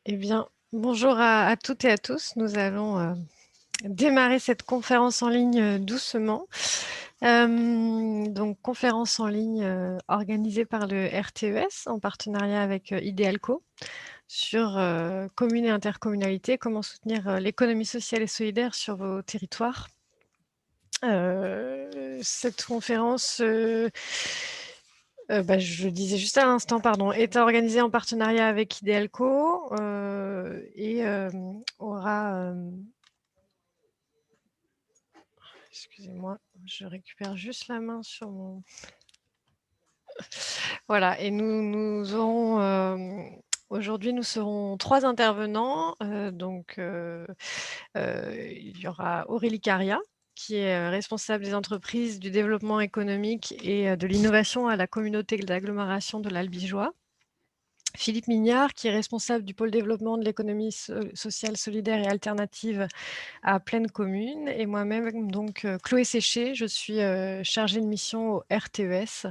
Eh bien, bonjour à toutes et à tous. Nous allons démarrer cette conférence en ligne doucement. Donc, conférence en ligne organisée par le RTES en partenariat avec Idealco sur communes et intercommunalités, comment soutenir l'économie sociale et solidaire sur vos territoires. Cette conférence, je le disais juste à l'instant, pardon, est organisée en partenariat avec Idealco et aura, excusez-moi, je récupère juste la main sur mon... Voilà, et nous aurons... Aujourd'hui, nous serons 3 intervenants. Il y aura Aurélie Caria, qui est responsable des entreprises, du développement économique et de l'innovation à la communauté d'agglomération de l'Albigeois. Philippe Mignard, qui est responsable du pôle développement de l'économie sociale, solidaire et alternative à Plaine Commune. Et moi-même, donc Chloé Séché, je suis chargée de mission au RTES,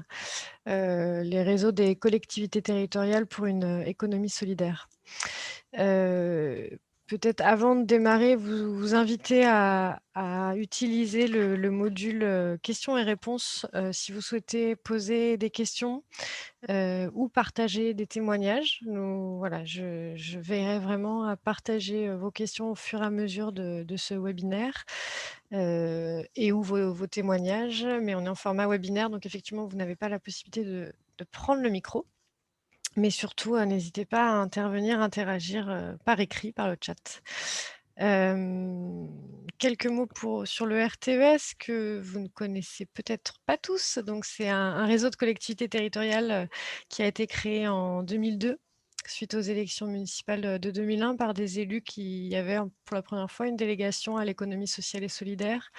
les réseaux des collectivités territoriales pour une économie solidaire. Peut-être avant de démarrer, vous inviter à utiliser le module questions et réponses si vous souhaitez poser des questions ou partager des témoignages. Voilà, je veillerai vraiment à partager vos questions au fur et à mesure de ce webinaire et ou vos témoignages. Mais on est en format webinaire, donc effectivement, vous n'avez pas la possibilité de prendre le micro. Mais surtout, n'hésitez pas à intervenir, interagir par écrit, par le chat. Quelques mots sur le RTES que vous ne connaissez peut-être pas tous. Donc, c'est un réseau de collectivités territoriales qui a été créé en 2002 suite aux élections municipales de 2001 par des élus qui avaient pour la première fois une délégation à l'économie sociale et solidaire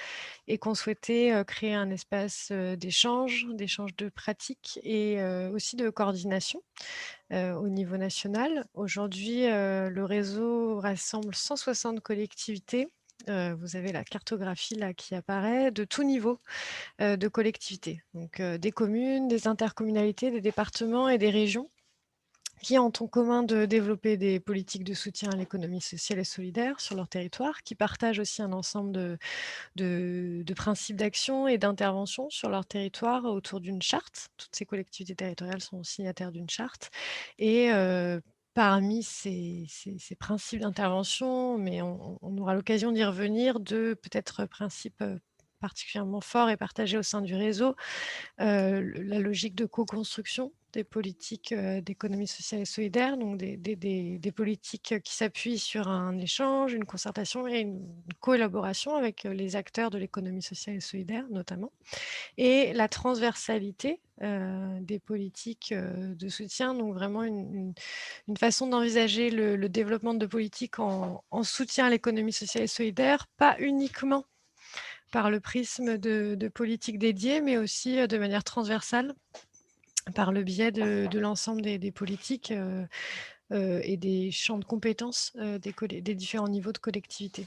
et qu'on souhaitait créer un espace d'échange de pratiques et aussi de coordination au niveau national. Aujourd'hui, le réseau rassemble 160 collectivités. Vous avez la cartographie là qui apparaît de tout niveau de collectivités, donc des communes, des intercommunalités, des départements et des régions qui ont en commun de développer des politiques de soutien à l'économie sociale et solidaire sur leur territoire, qui partagent aussi un ensemble de principes d'action et d'intervention sur leur territoire autour d'une charte. Toutes ces collectivités territoriales sont signataires d'une charte. Et parmi ces principes d'intervention, mais on aura l'occasion d'y revenir, de peut-être principes particulièrement forts et partagés au sein du réseau, la logique de co-construction des politiques d'économie sociale et solidaire, donc des politiques qui s'appuient sur un échange, une concertation et une collaboration avec les acteurs de l'économie sociale et solidaire notamment, et la transversalité des politiques de soutien, donc vraiment une façon d'envisager le développement de politiques en soutien à l'économie sociale et solidaire, pas uniquement par le prisme de politiques dédiées, mais aussi de manière transversale, par le biais de l'ensemble des politiques et des champs de compétences des différents niveaux de collectivité.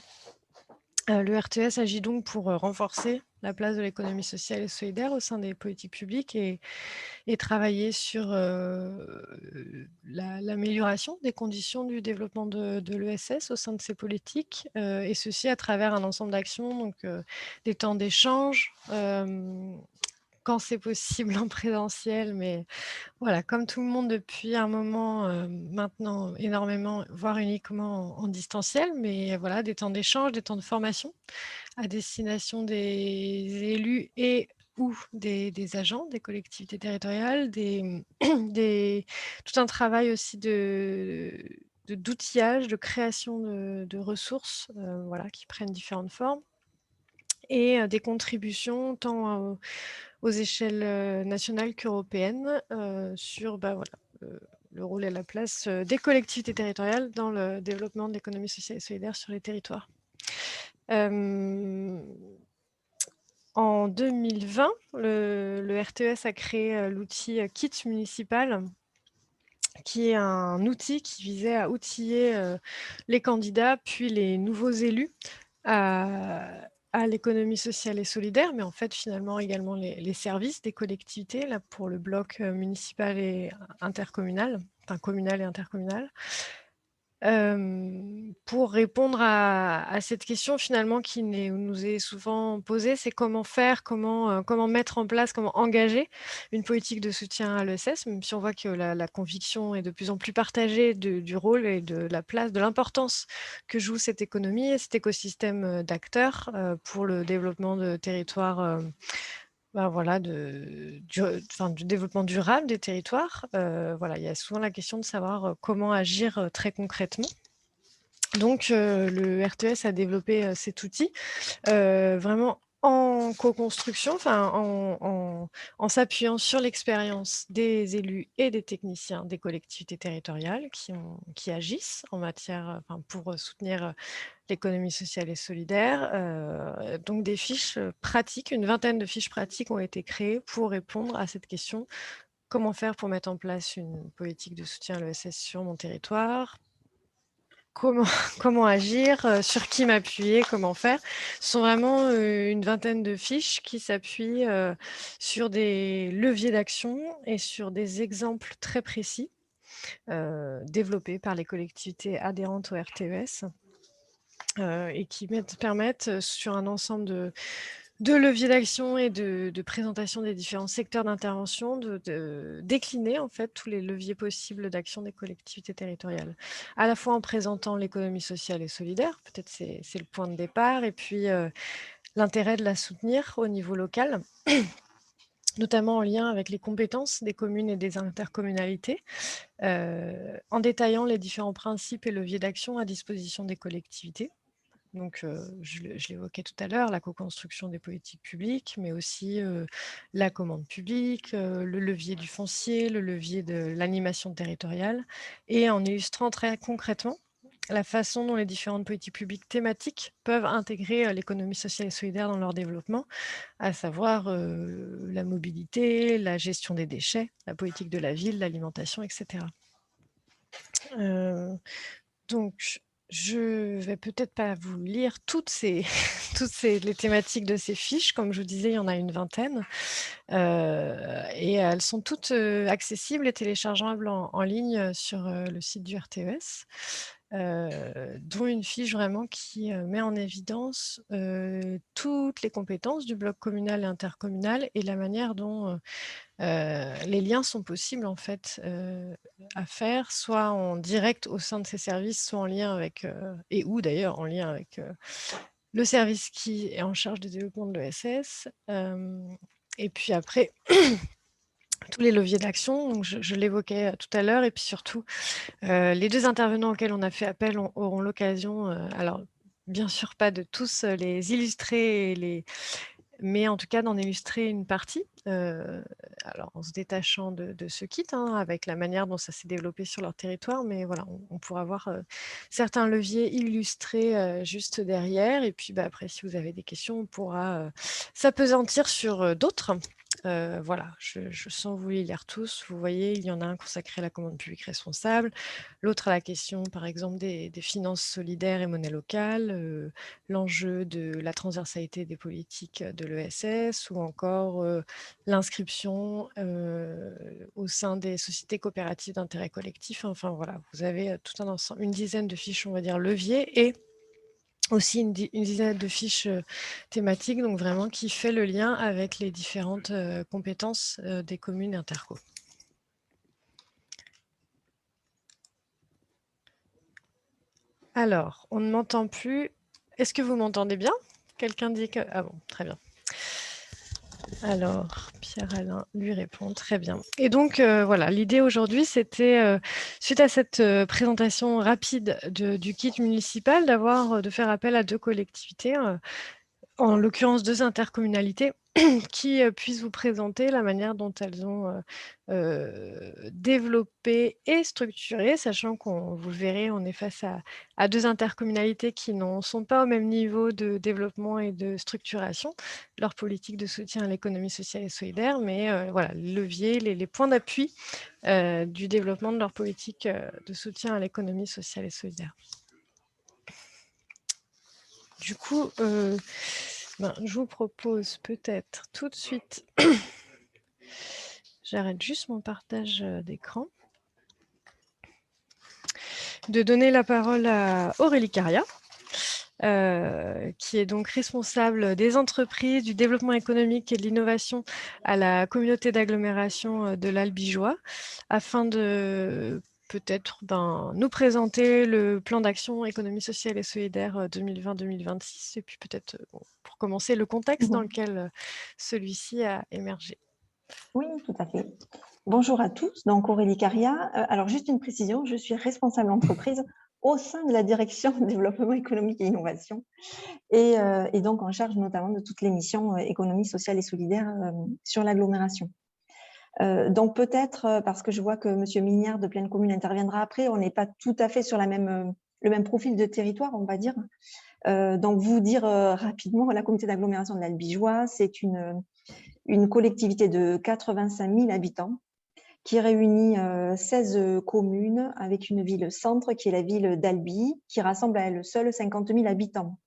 Le RTS agit donc pour renforcer la place de l'économie sociale et solidaire au sein des politiques publiques et travailler sur l'amélioration des conditions du développement de l'ESS au sein de ces politiques, et ceci à travers un ensemble d'actions, donc des temps d'échange, quand c'est possible en présentiel, mais voilà, comme tout le monde depuis un moment maintenant, énormément, voire uniquement en distanciel, mais voilà, des temps d'échange, des temps de formation à destination des élus et ou des agents des collectivités territoriales, tout un travail aussi d'outillage, de création de ressources voilà, qui prennent différentes formes, et des contributions tant aux échelles nationales qu'européennes sur le rôle et la place des collectivités territoriales dans le développement de l'économie sociale et solidaire sur les territoires. En 2020, le RTES a créé l'outil Kit municipal, qui est un outil qui visait à outiller les candidats puis les nouveaux élus à l'économie sociale et solidaire, mais en fait finalement également les services des collectivités, là pour le bloc municipal et intercommunal, enfin communal et intercommunal, pour répondre à cette question finalement qui nous est souvent posée, c'est comment faire, comment mettre en place, comment engager une politique de soutien à l'ESS, même si on voit que la conviction est de plus en plus partagée du rôle et de la place, de l'importance que joue cette économie et cet écosystème, d'acteurs, pour le développement de territoires, voilà, du développement durable des territoires. Voilà, il y a souvent la question de savoir, comment agir, très concrètement. Donc, le RTS a développé, cet outil, vraiment en co-construction, enfin en s'appuyant sur l'expérience des élus et des techniciens des collectivités territoriales qui agissent en matière, pour, soutenir, l'économie sociale et solidaire. Donc des fiches, pratiques, une vingtaine de fiches pratiques ont été créées pour répondre à cette question: «Comment faire pour mettre en place une politique de soutien à l'ESS sur mon territoire? Comment comment agir? Sur qui m'appuyer? Comment faire?» Ce sont vraiment, une vingtaine de fiches qui s'appuient, sur des leviers d'action et sur des exemples très précis, développés par les collectivités adhérentes au RTES, et qui permettent, sur un ensemble de leviers d'action et de présentation des différents secteurs d'intervention, de décliner en fait tous les leviers possibles d'action des collectivités territoriales. À la fois en présentant l'économie sociale et solidaire, peut-être c'est le point de départ, et puis l'intérêt de la soutenir au niveau local, notamment en lien avec les compétences des communes et des intercommunalités, en détaillant les différents principes et leviers d'action à disposition des collectivités. Donc, je l'évoquais tout à l'heure, la co-construction des politiques publiques, mais aussi, la commande publique, le levier du foncier, le levier de l'animation territoriale, et en illustrant très concrètement la façon dont les différentes politiques publiques thématiques peuvent intégrer, l'économie sociale et solidaire dans leur développement, à savoir, la mobilité, la gestion des déchets, la politique de la ville, l'alimentation, et cetera. Heu donc, je vais peut-être pas vous lire les thématiques de ces fiches. Comme je vous disais, il y en a une vingtaine, et elles sont toutes, accessibles et téléchargeables en ligne, sur, le site du RTES, dont une fiche vraiment qui, met en évidence, toutes les compétences du bloc communal et intercommunal et la manière dont, les liens sont possibles en fait, à faire, soit en direct au sein de ces services, soit en lien avec, ou d'ailleurs en lien avec, le service qui est en charge du développement de l'ESS. Et puis après, tous les leviers d'action, donc je l'évoquais, tout à l'heure, et puis surtout, les 2 intervenants auxquels on a fait appel auront l'occasion, alors bien sûr pas de tous, les illustrer mais en tout cas d'en illustrer une partie, alors en se détachant de ce kit, hein, avec la manière dont ça s'est développé sur leur territoire, mais voilà, on pourra voir, certains leviers illustrés, juste derrière, et puis, après si vous avez des questions, on pourra, s'appesantir sur, d'autres. Voilà, je sens vous les lire tous. Vous voyez, il y en a un consacré à la commande publique responsable, l'autre à la question, par exemple, des finances solidaires et monnaie locale, l'enjeu de la transversalité des politiques de l'ESS, ou encore, l'inscription, au sein des sociétés coopératives d'intérêt collectif. Enfin voilà, vous avez, tout un ensemble, une dizaine de fiches, on va dire, leviers, et aussi une dizaine de fiches, thématiques, donc vraiment qui fait le lien avec les différentes, compétences, des communes et interco. Alors, on ne m'entend plus. Est-ce que vous m'entendez bien? Quelqu'un dit que... Ah bon, très bien. Alors, Pierre-Alain lui répond, très bien. Et donc, voilà, l'idée aujourd'hui, c'était, suite à cette, présentation rapide du kit municipal, de faire appel à 2 collectivités, en l'occurrence 2 intercommunalités, qui, puissent vous présenter la manière dont elles ont, développé et structuré, sachant qu'on vous le verrez, on est face à 2 intercommunalités qui n'en sont pas au même niveau de développement et de structuration, leur politique de soutien à l'économie sociale et solidaire, mais voilà, les leviers, les points d'appui, du développement de leur politique, de soutien à l'économie sociale et solidaire. Du coup, je vous propose peut-être tout de suite, j'arrête juste mon partage, d'écran. de donner la parole à Aurélie Caria, qui est donc responsable des entreprises, du développement économique et de l'innovation à la communauté d'agglomération de l'Albigeois, afin de peut-être nous présenter le plan d'action économie sociale et solidaire 2020-2026, et puis peut-être, pour commencer, le contexte dans lequel celui-ci a émergé. Oui, tout à fait. Bonjour à tous, donc Aurélie Caria. Alors juste une précision, je suis responsable entreprise au sein de la direction développement économique et innovation et donc en charge notamment de toutes les missions économie sociale et solidaire sur l'agglomération. Donc peut-être, parce que je vois que M. Mignard de Pleine Commune interviendra après, on n'est pas tout à fait sur le même profil de territoire, on va dire. Donc vous dire rapidement, la communauté d'agglomération de l'Albigeois, c'est une collectivité de 85 000 habitants qui réunit 16 communes avec une ville-centre qui est la ville d'Albi, qui rassemble à elle seule 50 000 habitants.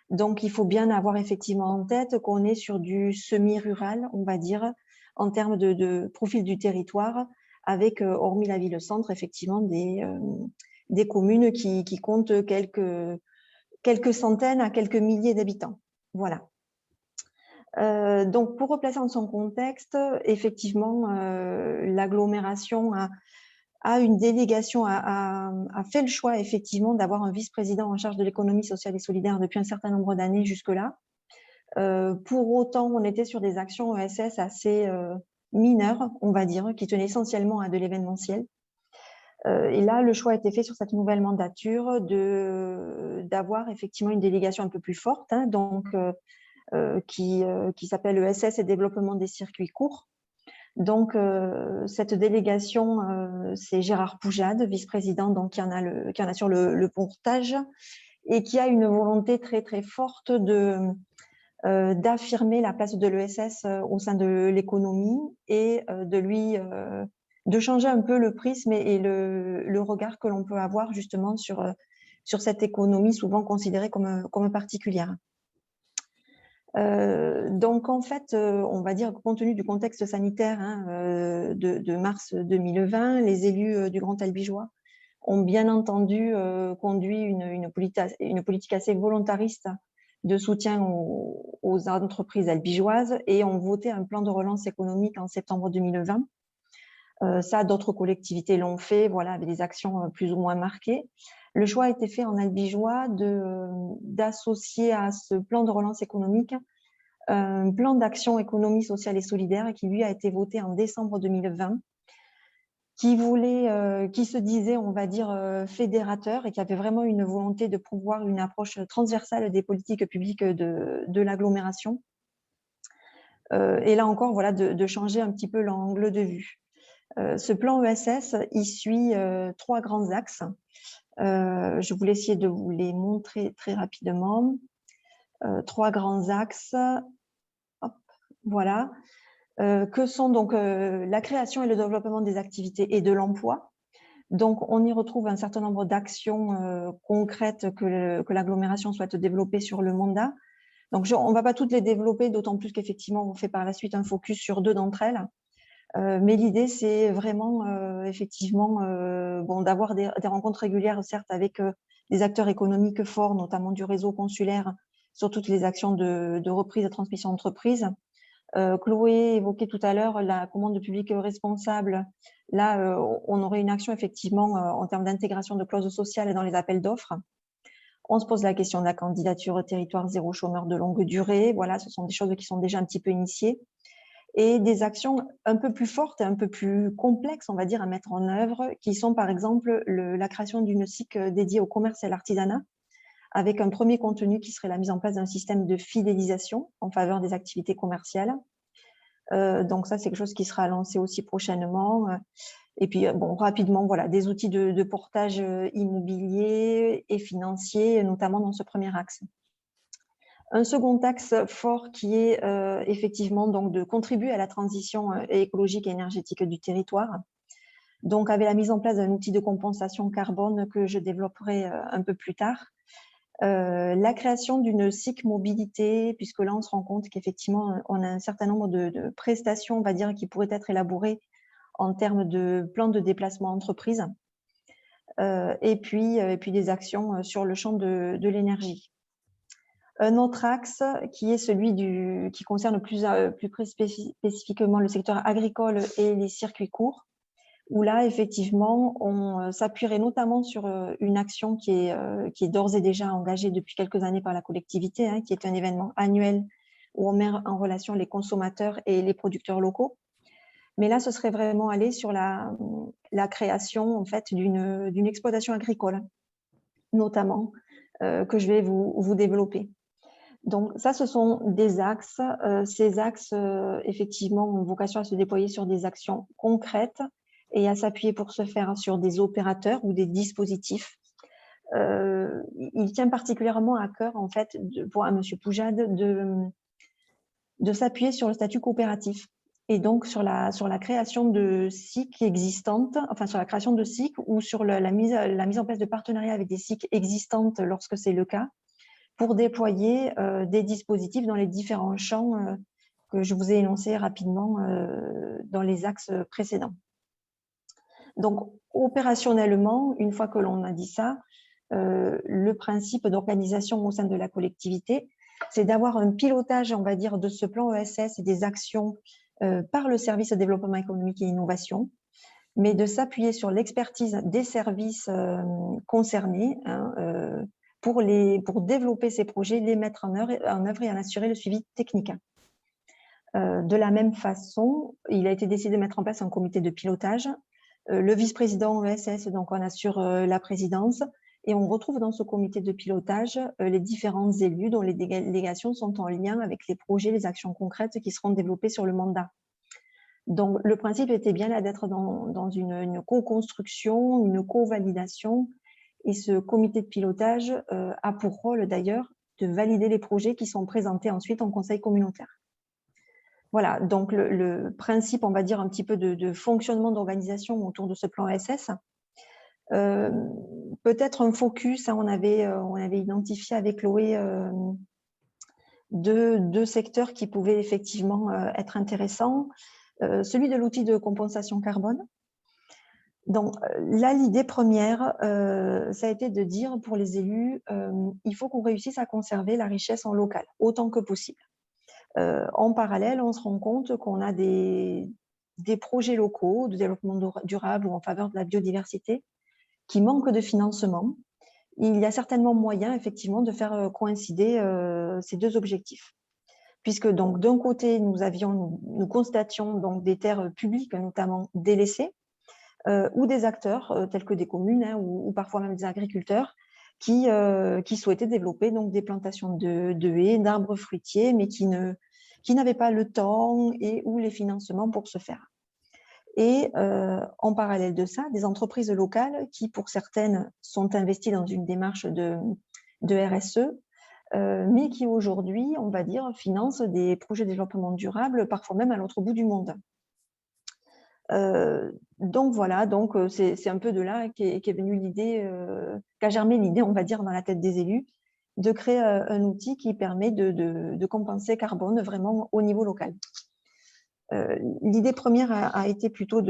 Donc, il faut bien avoir effectivement en tête qu'on est sur du semi-rural, on va dire, en termes de profil du territoire, avec, hormis la ville-centre, effectivement, des communes qui comptent quelques centaines à quelques milliers d'habitants. Voilà. Donc, pour replacer dans son contexte, effectivement, l'agglomération a une délégation, a fait le choix, effectivement, d'avoir un vice-président en charge de l'économie sociale et solidaire depuis un certain nombre d'années jusque-là. Pour autant, on était sur des actions ESS assez mineures, on va dire, qui tenaient essentiellement à de l'événementiel. Et là, le choix a été fait sur cette nouvelle mandature d'avoir effectivement une délégation un peu plus forte, hein, donc qui s'appelle ESS et développement des circuits courts. Donc, cette délégation, c'est Gérard Poujade, vice-président, donc qui en a sur le portage et qui a une volonté très, très forte d'affirmer la place de l'ESS au sein de l'économie et de changer un peu le prisme et le regard que l'on peut avoir justement sur cette économie souvent considérée comme particulière. Donc, en fait, on va dire, compte tenu du contexte sanitaire de mars 2020, les élus du Grand Albigeois ont bien entendu conduit une politique assez volontariste de soutien aux entreprises albigeoises et ont voté un plan de relance économique en septembre 2020. Ça, d'autres collectivités l'ont fait, voilà, avec des actions plus ou moins marquées. Le choix a été fait en Albigeois d'associer à ce plan de relance économique un plan d'action économie sociale et solidaire qui, lui, a été voté en décembre 2020, qui se disait, on va dire, fédérateur et qui avait vraiment une volonté de promouvoir une approche transversale des politiques publiques de l'agglomération. Et là encore, voilà, de changer un petit peu l'angle de vue. Ce plan ESS, il suit 3 grands axes. Je voulais essayer de vous les montrer très rapidement. 3 grands axes. Hop, voilà. Que sont donc la création et le développement des activités et de l'emploi. Donc, on y retrouve un certain nombre d'actions concrètes que l'agglomération souhaite développer sur le mandat. Donc, on ne va pas toutes les développer, d'autant plus qu'effectivement, on fait par la suite un focus sur 2 d'entre elles. Mais l'idée, c'est vraiment effectivement d'avoir des rencontres régulières, certes, avec des acteurs économiques forts, notamment du réseau consulaire, sur toutes les actions de reprise et transmission d'entreprise. Chloé évoquait tout à l'heure la commande publique responsable. Là, on aurait une action effectivement en termes d'intégration de clauses sociales dans les appels d'offres. On se pose la question de la candidature territoire zéro chômeur de longue durée. Voilà, ce sont des choses qui sont déjà un petit peu initiées. Et des actions un peu plus fortes et un peu plus complexes, on va dire, à mettre en œuvre, qui sont par exemple la création d'une SIC dédiée au commerce et à l'artisanat, avec un premier contenu qui serait la mise en place d'un système de fidélisation en faveur des activités commerciales. Donc ça, c'est quelque chose qui sera lancé aussi prochainement. Et puis, bon, rapidement, voilà, des outils de portage immobilier et financier, notamment dans ce premier axe. Un second axe fort qui est effectivement donc de contribuer à la transition écologique et énergétique du territoire. Donc, avec la mise en place d'un outil de compensation carbone que je développerai un peu plus tard. La création d'une SIC mobilité, puisque là, on se rend compte qu'effectivement, on a un certain nombre de prestations, on va dire, qui pourraient être élaborées en termes de plan de déplacement entreprise. et puis des actions sur le champ de l'énergie. Un autre axe qui est celui qui concerne plus spécifiquement le secteur agricole et les circuits courts, où là, effectivement, on s'appuierait notamment sur une action qui est d'ores et déjà engagée depuis quelques années par la collectivité, qui est un événement annuel où on met en relation les consommateurs et les producteurs locaux. Mais là, ce serait vraiment aller sur la création en fait, d'une exploitation agricole, notamment, que je vais vous développer. Donc ça, ce sont des axes. Ces axes, effectivement, ont vocation à se déployer sur des actions concrètes et à s'appuyer pour ce faire sur des opérateurs ou des dispositifs. Il tient particulièrement à cœur, en fait, pour M. Poujade, de s'appuyer sur le statut coopératif et donc sur la création de SIC existantes, enfin sur la création de SIC ou sur la mise en place de partenariats avec des SIC existantes lorsque c'est le cas, pour déployer des dispositifs dans les différents champs que je vous ai énoncés rapidement dans les axes précédents. Donc, opérationnellement, une fois que l'on a dit ça, le principe d'organisation au sein de la collectivité, c'est d'avoir un pilotage, on va dire, de ce plan ESS et des actions par le service de développement économique et innovation, mais de s'appuyer sur l'expertise des services concernés pour développer ces projets, les mettre en œuvre et en assurer le suivi technique. De la même façon, il a été décidé de mettre en place un comité de pilotage. Le vice-président ESS, donc on assure la présidence, et on retrouve dans ce comité de pilotage les différents élus dont les délégations sont en lien avec les projets, les actions concrètes qui seront développées sur le mandat. Donc le principe était bien là d'être dans une co-construction, une co-validation, et ce comité de pilotage a pour rôle d'ailleurs de valider les projets qui sont présentés ensuite en conseil communautaire. Voilà, donc le principe, on va dire, un petit peu de fonctionnement d'organisation autour de ce plan ESS. Peut-être un focus, on avait identifié avec Chloé deux secteurs qui pouvaient effectivement être intéressants. Celui de l'outil de compensation carbone. Donc là, l'idée première, ça a été de dire pour les élus, il faut qu'on réussisse à conserver la richesse en local, autant que possible. En parallèle, on se rend compte qu'on a des projets locaux de développement durable ou en faveur de la biodiversité qui manquent de financement. Il y a certainement moyen, effectivement, de faire coïncider ces deux objectifs. Puisque donc d'un côté, nous constations donc des terres publiques, notamment délaissées, ou des acteurs tels que des communes ou parfois même des agriculteurs qui souhaitaient développer donc des plantations de haies, d'arbres fruitiers, mais qui n'avaient pas le temps et ou les financements pour ce faire. Et en parallèle de ça, des entreprises locales qui, pour certaines, sont investies dans une démarche de RSE, mais qui aujourd'hui, on va dire, financent des projets de développement durable, parfois même à l'autre bout du monde. Donc voilà, c'est un peu de là qu'est venue l'idée, qu'a germé l'idée, on va dire, dans la tête des élus, de créer un outil qui permet de compenser carbone vraiment au niveau local. L'idée première a été plutôt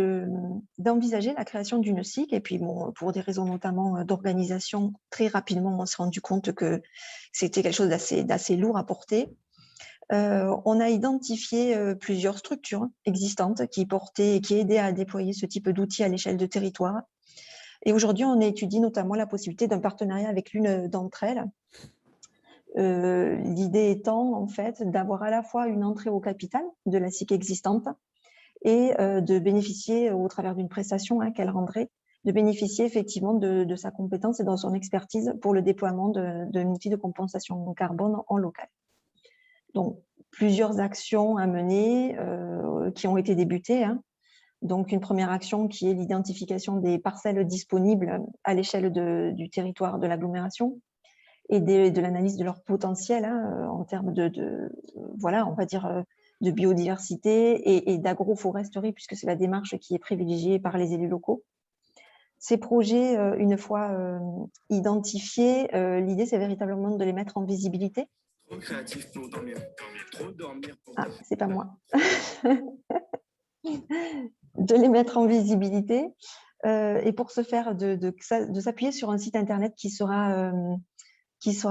d'envisager la création d'une SIC, et puis bon, pour des raisons notamment d'organisation, très rapidement on s'est rendu compte que c'était quelque chose d'assez lourd à porter. On a identifié plusieurs structures existantes qui aidaient à déployer ce type d'outils à l'échelle de territoire. Et aujourd'hui, on étudie notamment la possibilité d'un partenariat avec l'une d'entre elles. L'idée étant en fait d'avoir à la fois une entrée au capital de la SIC existante et de bénéficier, au travers d'une prestation qu'elle rendrait, de bénéficier effectivement de sa compétence et de son expertise pour le déploiement d'un outil de compensation carbone en local. Donc, plusieurs actions à mener qui ont été débutées. Donc, une première action qui est l'identification des parcelles disponibles à l'échelle du territoire de l'agglomération et de l'analyse de leur potentiel en termes voilà, on va dire, de biodiversité et d'agroforesterie, puisque c'est la démarche qui est privilégiée par les élus locaux. Ces projets, une fois identifiés, l'idée, c'est véritablement de les mettre en visibilité. Trop créatif pour dormir. Trop dormir pour dormir. Ah, c'est pas moi. De les mettre en visibilité Et pour ce faire, de s'appuyer sur un site internet qui sera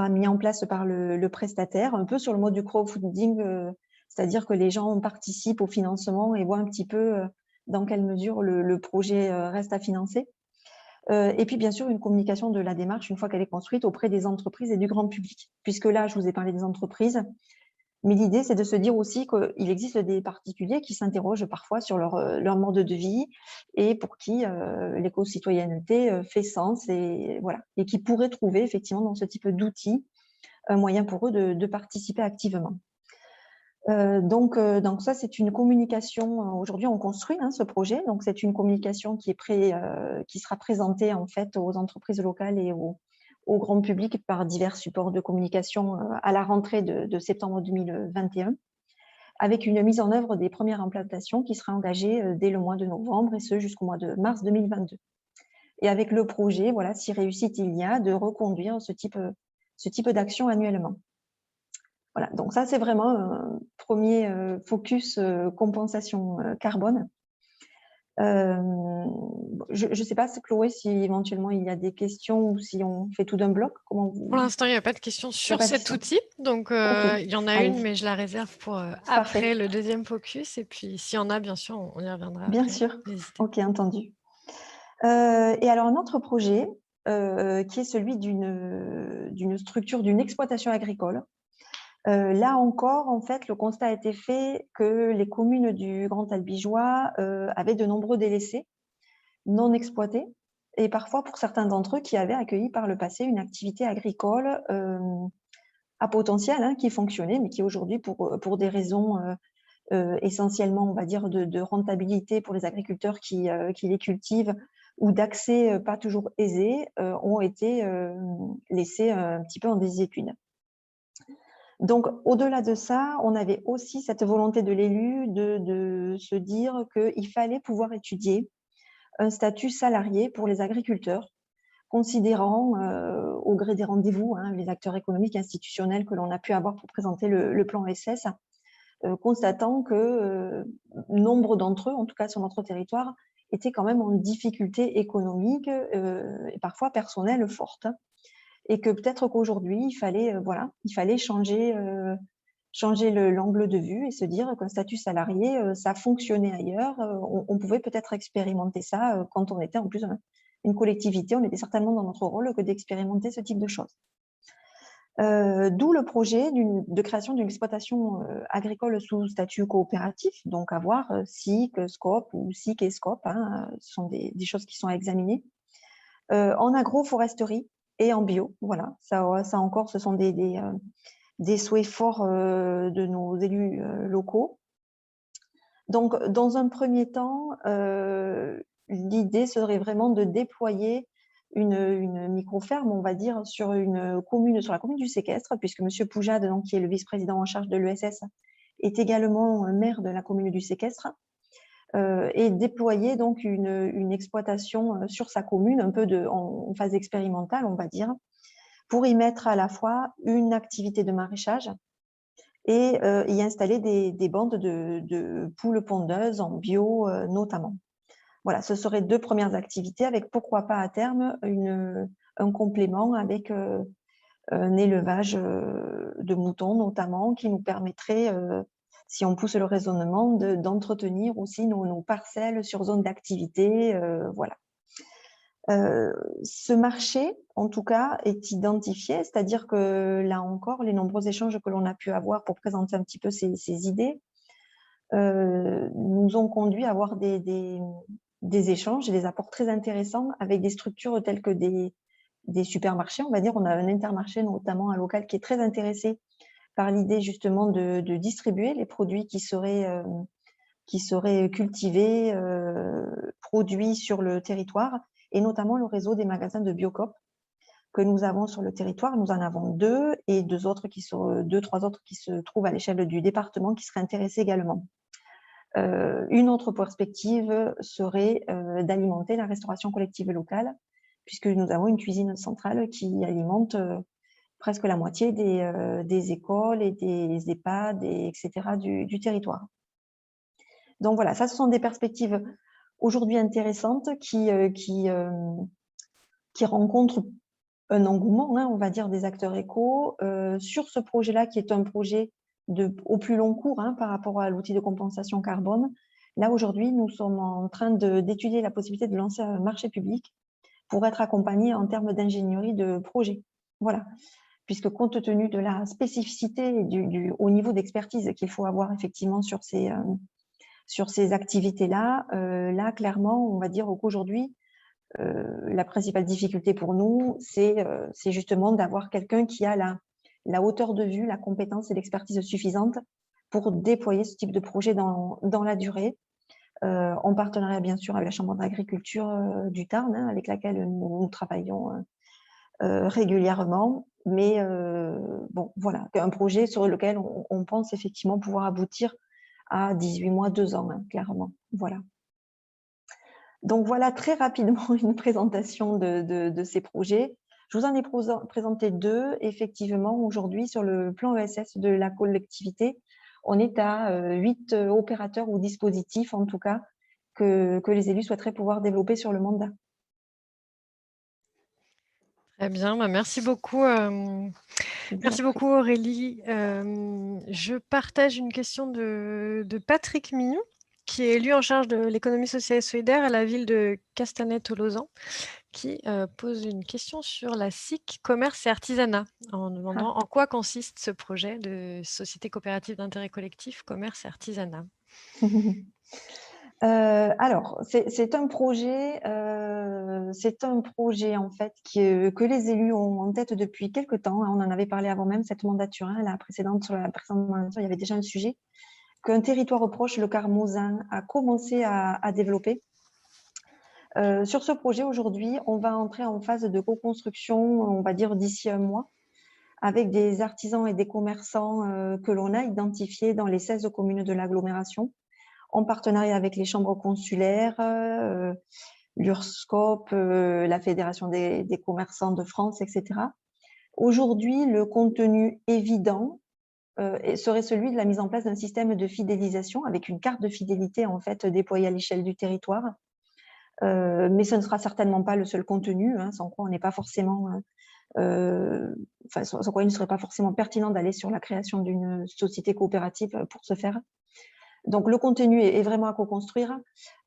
mis en place par le prestataire, un peu sur le mode du crowdfunding, c'est-à-dire que les gens participent au financement et voient un petit peu, dans quelle mesure le projet, reste à financer. Et puis bien sûr une communication de la démarche une fois qu'elle est construite auprès des entreprises et du grand public. Puisque là, je vous ai parlé des entreprises, mais l'idée, c'est de se dire aussi qu'il existe des particuliers qui s'interrogent parfois sur leur mode de vie et pour qui, l'éco-citoyenneté, fait sens et voilà et qui pourraient trouver effectivement dans ce type d'outils, un moyen pour eux de participer activement. Donc ça, c'est une communication, aujourd'hui on construit, hein, ce projet, donc c'est une communication qui sera présentée en fait aux entreprises locales et au grand public par divers supports de communication, à la rentrée de septembre 2021, avec une mise en œuvre des premières implantations qui sera engagée, dès le mois de novembre et ce jusqu'au mois de mars 2022. Et avec le projet, voilà, si réussite il y a, de reconduire ce type d'action annuellement. Voilà, donc ça, c'est vraiment un premier focus, compensation, carbone. Je ne sais pas, Chloé, si éventuellement il y a des questions ou si on fait tout d'un bloc? Comment Pour vous l'instant, il n'y a pas de questions il y a sur pas de cet questions? outil, donc OK, il y en a une, allez-y. mais je la réserve pour, après Parfait. le deuxième focus et puis s'il y en a, bien sûr, on y reviendra Bien après. sûr. N'hésitez OK, entendu. Et alors un autre projet, qui est celui d'une structure, d'une exploitation agricole. Là encore, en fait, le constat a été fait que les communes du Grand Albigeois, avaient de nombreux délaissés non exploités et parfois pour certains d'entre eux qui avaient accueilli par le passé une activité agricole, à potentiel, hein, qui fonctionnait, mais qui aujourd'hui pour des raisons, essentiellement, on va dire de rentabilité pour les agriculteurs qui les cultivent ou d'accès, pas toujours aisé, ont été, laissés un petit peu en désuétude. Donc, au-delà de ça, on avait aussi cette volonté de l'élu de se dire qu'il fallait pouvoir étudier un statut salarié pour les agriculteurs, considérant, au gré des rendez-vous, hein, les acteurs économiques institutionnels que l'on a pu avoir pour présenter le plan ESS, constatant que, nombre d'entre eux, en tout cas sur notre territoire, étaient quand même en difficulté économique, et parfois personnelle forte. Et que peut-être qu'aujourd'hui, voilà, il fallait changer l'angle de vue et se dire qu'un statut salarié, ça fonctionnait ailleurs. On pouvait peut-être expérimenter ça, quand on était en plus une collectivité. On était certainement dans notre rôle que d'expérimenter ce type de choses. D'où le projet de création d'une exploitation, agricole sous statut coopératif, donc à voir, SIC, SCOP ou SIC et SCOP, hein, ce sont des choses qui sont à examiner. En agroforesterie et en bio, voilà. Ça encore, ce sont des souhaits forts, de nos élus, locaux. Donc dans un premier temps, l'idée serait vraiment de déployer une micro-ferme, on va dire, sur la commune du Séquestre, puisque monsieur Poujade, donc qui est le vice-président en charge de l'ESS, est également, maire de la commune du Séquestre. Et déployer donc une exploitation, sur sa commune, un peu en phase expérimentale, on va dire, pour y mettre à la fois une activité de maraîchage et y installer des bandes de poules pondeuses en bio, notamment. Voilà, ce seraient 2 premières activités avec pourquoi pas à terme un complément avec, un élevage, de moutons notamment qui nous permettrait, si on pousse le raisonnement, d'entretenir aussi nos parcelles sur zone d'activité, voilà. Ce marché, en tout cas, est identifié, c'est-à-dire que là encore, les nombreux échanges que l'on a pu avoir pour présenter un petit peu ces idées, nous ont conduit à avoir des échanges et des apports très intéressants avec des structures telles que des supermarchés, on va dire. On a un Intermarché, notamment un local, qui est très intéressé par l'idée justement de distribuer les produits qui seraient cultivés, produits sur le territoire et notamment le réseau des magasins de Biocoop que nous avons sur le territoire. Nous en avons 2 et 2-3 autres qui se trouvent à l'échelle du département qui seraient intéressés également. Une autre perspective serait, d'alimenter la restauration collective locale, puisque nous avons une cuisine centrale qui alimente, presque la moitié des écoles et des EHPAD et etc. du territoire. Donc voilà, ça, ce sont des perspectives aujourd'hui intéressante qui rencontre un engouement, hein, on va dire, des acteurs éco sur ce projet-là, qui est un projet au plus long cours hein, par rapport à l'outil de compensation carbone. Là, aujourd'hui, nous sommes en train d'étudier la possibilité de lancer un marché public pour être accompagnés en termes d'ingénierie de projet. Voilà. Puisque compte tenu de la spécificité au niveau d'expertise qu'il faut avoir effectivement sur ces activités-là, là, clairement, on va dire qu'aujourd'hui, la principale difficulté pour nous, c'est justement d'avoir quelqu'un qui a la hauteur de vue, la compétence et l'expertise suffisante pour déployer ce type de projet dans la durée, en partenariat bien sûr avec la Chambre d'agriculture du Tarn, hein, avec laquelle nous travaillons régulièrement. Mais bon, voilà, un projet sur lequel on pense effectivement pouvoir aboutir à 18 mois, 2 ans, hein, clairement. Voilà. Donc voilà très rapidement une présentation de ces projets. Je vous en ai présenté 2. Effectivement, aujourd'hui, sur le plan ESS de la collectivité, on est à 8 opérateurs ou dispositifs, en tout cas, que les élus souhaiteraient pouvoir développer sur le mandat. Très bien, bah, merci beaucoup. Merci beaucoup Aurélie. Je partage une question de Patrick Mignon, qui est élu en charge de l'économie sociale et solidaire à la ville de Castanet-Tolosan, qui pose une question sur la SIC commerce et artisanat, en demandant en quoi consiste ce projet de société coopérative d'intérêt collectif commerce et artisanat. Alors, c'est un projet en fait que les élus ont en tête depuis quelques temps. On en avait parlé avant même cette mandature, hein, sur la précédente mandature, il y avait déjà un sujet qu'un territoire proche, le Carmosin, a commencé à développer. Sur ce projet, aujourd'hui, on va entrer en phase de co-construction, on va dire d'ici un mois, avec des artisans et des commerçants que l'on a identifiés dans les 16 communes de l'agglomération, en partenariat avec les chambres consulaires, l'URSSCOP, la Fédération des commerçants de France, etc. Aujourd'hui, le contenu évident serait celui de la mise en place d'un système de fidélisation avec une carte de fidélité en fait déployée à l'échelle du territoire. Mais ce ne sera certainement pas le seul contenu, hein, sans quoi on n'est pas forcément, sans quoi il ne serait pas forcément pertinent d'aller sur la création d'une société coopérative pour ce faire. Donc le contenu est vraiment à co-construire.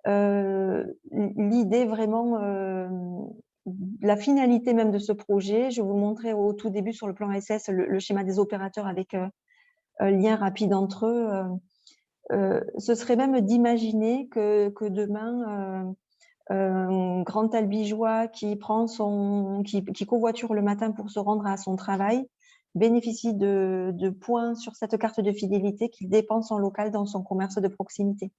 L'idée vraiment, la finalité même de ce projet, je vous le montrais au tout début sur le plan SS, le schéma des opérateurs avec un lien rapide entre eux. Ce serait même d'imaginer que demain, un grand albigeois qui covoiture le matin pour se rendre à son travail bénéficie de points sur cette carte de fidélité qu'il dépense en local dans son commerce de proximité.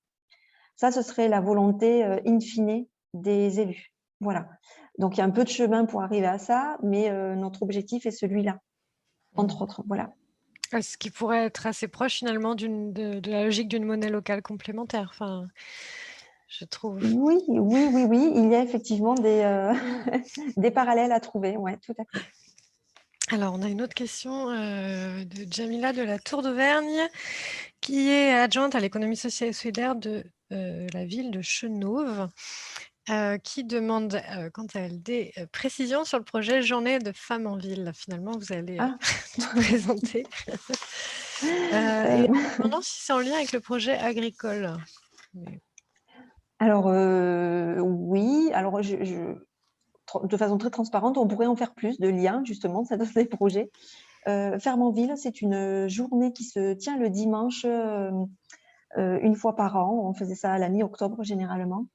Ça, ce serait la volonté in fine des élus. Voilà. Donc, il y a un peu de chemin pour arriver à ça, mais notre objectif est celui-là, entre autres. Voilà. Ce qui pourrait être assez proche finalement de la logique d'une monnaie locale complémentaire. Enfin, je trouve. Oui, il y a effectivement des parallèles à trouver, ouais, tout à fait. Alors, on a une autre question de Jamila de la Tour d'Auvergne, qui est adjointe à l'économie sociale et solidaire de la ville de Chenôve, qui demande, quant à elle, des précisions sur le projet Journée de femmes en ville. Finalement, vous allez tout présenter. Et en demandant si c'est en lien avec le projet agricole. Mais... Alors, oui. Alors, de façon très transparente, on pourrait en faire plus de liens, justement, dans ces projets. Ferme en ville, c'est une journée qui se tient le dimanche une fois par an. On faisait ça à la mi-octobre, généralement,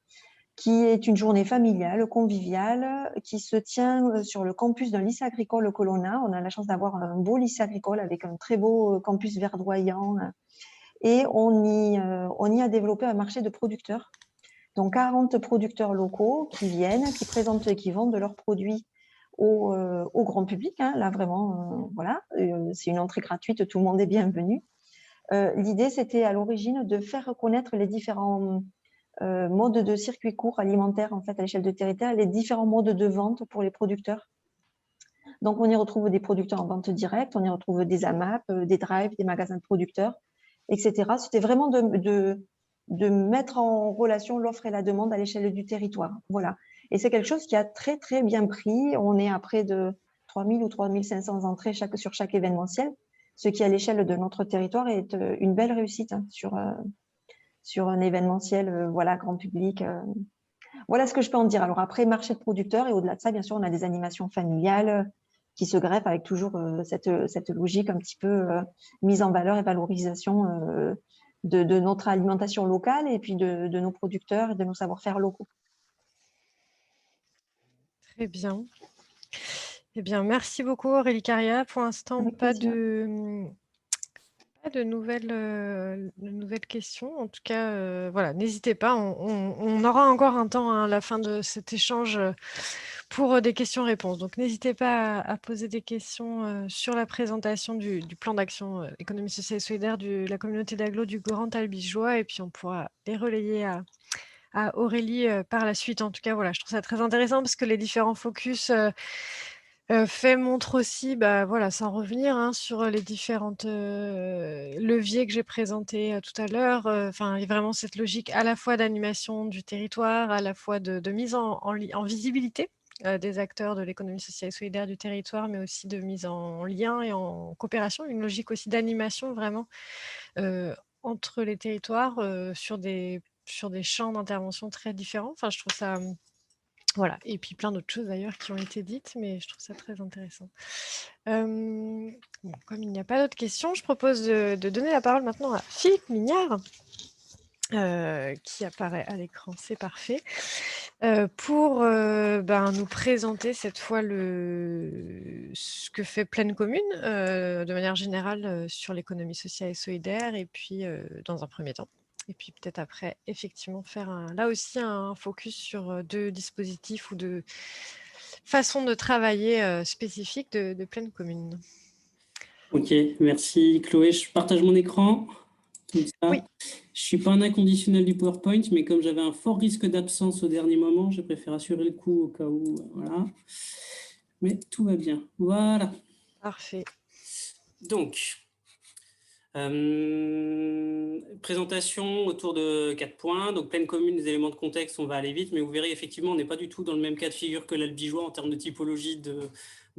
qui est une journée familiale, conviviale, qui se tient sur le campus d'un lycée agricole au Colonna. On a la chance d'avoir un beau lycée agricole avec un très beau campus verdoyant. Et on y a développé un marché de producteurs. Donc, 40 producteurs locaux qui viennent, qui présentent et qui vendent leurs produits au grand public. Hein. Là, vraiment, voilà, c'est une entrée gratuite, tout le monde est bienvenu. L'idée, c'était à l'origine de faire reconnaître les différents modes de circuit court alimentaire en fait, à l'échelle de territoire, les différents modes de vente pour les producteurs. Donc, on y retrouve des producteurs en vente directe, on y retrouve des AMAP, des drives, des magasins de producteurs, etc. C'était vraiment de mettre en relation l'offre et la demande à l'échelle du territoire. Voilà. Et c'est quelque chose qui a très, très bien pris. On est à près de 3000 ou 3500 entrées sur chaque événementiel, ce qui, à l'échelle de notre territoire, est une belle réussite hein, sur un événementiel voilà, grand public. Voilà ce que je peux en dire. Alors après, marché de producteurs, et au-delà de ça, bien sûr, on a des animations familiales qui se greffent avec toujours cette logique un petit peu mise en valeur et valorisation de notre alimentation locale et puis de nos producteurs et de nos savoir-faire locaux. Très bien. Eh bien, merci beaucoup Aurélie Caria. Pour l'instant, Avec pas plaisir. de nouvelles questions. En tout cas, voilà, n'hésitez pas. On aura encore un temps à la fin de cet échange pour des questions-réponses. Donc, n'hésitez pas à poser des questions sur la présentation du plan d'action économie sociale et solidaire de la communauté d'agglo du Grand Albigeois. Et puis, on pourra les relayer à Aurélie par la suite. En tout cas, voilà, je trouve ça très intéressant parce que les différents focus faits montrent aussi, voilà, sans revenir hein, sur les différentes leviers que j'ai présentés tout à l'heure. Enfin, il y a vraiment cette logique à la fois d'animation du territoire, à la fois de mise en visibilité des acteurs de l'économie sociale et solidaire du territoire, mais aussi de mise en lien et en coopération, une logique aussi d'animation vraiment entre les territoires sur des champs d'intervention très différents. Enfin, je trouve ça voilà, et puis plein d'autres choses d'ailleurs qui ont été dites, mais je trouve ça très intéressant. Bon, comme il n'y a pas d'autres questions, je propose de donner la parole maintenant à Philippe Mignard, qui apparaît à l'écran, c'est parfait, pour nous présenter cette fois ce que fait Pleine Commune, de manière générale sur l'économie sociale et solidaire, et puis dans un premier temps. Et puis peut-être après, effectivement, faire là aussi un focus sur deux dispositifs ou deux façons de travailler spécifiques de Pleine Commune. Ok, merci Chloé. Je partage mon écran. Comme ça. Oui. Je ne suis pas un inconditionnel du PowerPoint, mais comme j'avais un fort risque d'absence au dernier moment, j'ai préféré assurer le coup au cas où. Voilà. Mais tout va bien. Voilà. Parfait. Donc, présentation autour de 4 points. Donc, Pleine Commune, des éléments de contexte, on va aller vite, mais vous verrez, effectivement, on n'est pas du tout dans le même cas de figure que l'Albigeois en termes de typologie de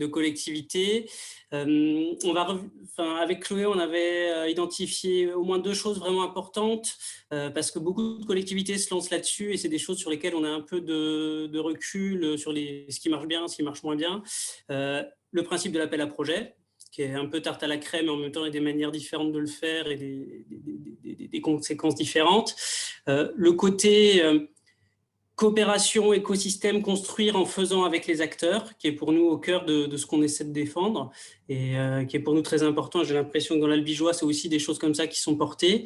collectivité. Avec Chloé, on avait identifié au moins 2 choses vraiment importantes parce que beaucoup de collectivités se lancent là-dessus et c'est des choses sur lesquelles on a un peu de recul sur ce qui marche bien, ce qui marche moins bien. Le principe de l'appel à projet, qui est un peu tarte à la crème, mais en même temps, il y a des manières différentes de le faire et des conséquences différentes. Le côté coopération, écosystème, construire en faisant avec les acteurs, qui est pour nous au cœur de ce qu'on essaie de défendre et qui est pour nous très important. J'ai l'impression que dans l'Albigeois, c'est aussi des choses comme ça qui sont portées.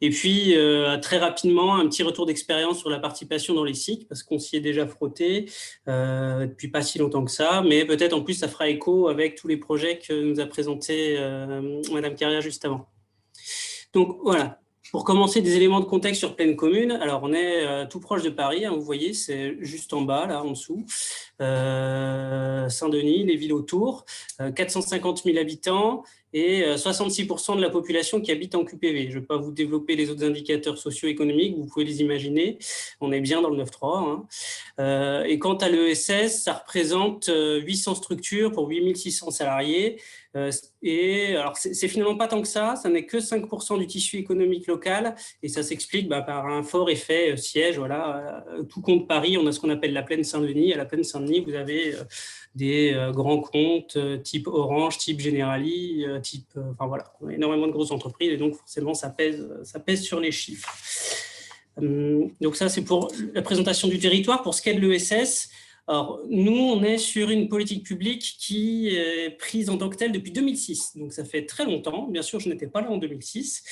Et puis, très rapidement, un petit retour d'expérience sur la participation dans les SIC, parce qu'on s'y est déjà frotté depuis pas si longtemps que ça, mais peut-être en plus, ça fera écho avec tous les projets que nous a présentés Madame Carrière juste avant. Donc, voilà. Pour commencer, des éléments de contexte sur Pleine Commune. Alors, on est tout proche de Paris, hein, vous voyez, c'est juste en bas, là, en dessous. Saint-Denis, les villes autour, 450 000 habitants et 66% de la population qui habite en QPV. Je ne vais pas vous développer les autres indicateurs socio-économiques, vous pouvez les imaginer. On est bien dans le 9.3. Hein. Et quant à l'ESS, ça représente 800 structures pour 8600 salariés. Et alors, c'est finalement pas tant que ça n'est que 5% du tissu économique local et ça s'explique par un fort effet siège. Voilà, tout compte Paris, on a ce qu'on appelle la plaine Saint-Denis. À la plaine Saint-Denis, vous avez des grands comptes type Orange, type Generali, enfin voilà, on a énormément de grosses entreprises et donc forcément ça pèse sur les chiffres. Donc ça, c'est pour la présentation du territoire. Pour ce qui est de l'ESS, alors, nous, on est sur une politique publique qui est prise en tant que telle depuis 2006. Donc, ça fait très longtemps. Bien sûr, je n'étais pas là en 2006.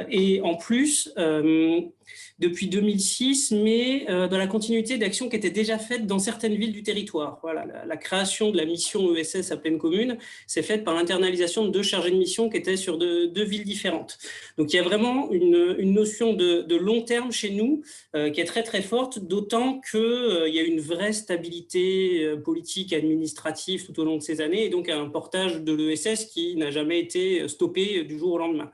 Et en plus, depuis 2006, mais dans la continuité d'actions qui étaient déjà faites dans certaines villes du territoire. Voilà, la création de la mission ESS à Pleine Commune s'est faite par l'internalisation de 2 chargés de mission qui étaient sur deux villes différentes. Donc, il y a vraiment une notion de long terme chez nous qui est très, très forte, d'autant qu'il y a une vraie vraie stabilité politique et administrative tout au long de ces années, et donc à un portage de l'ESS qui n'a jamais été stoppé du jour au lendemain.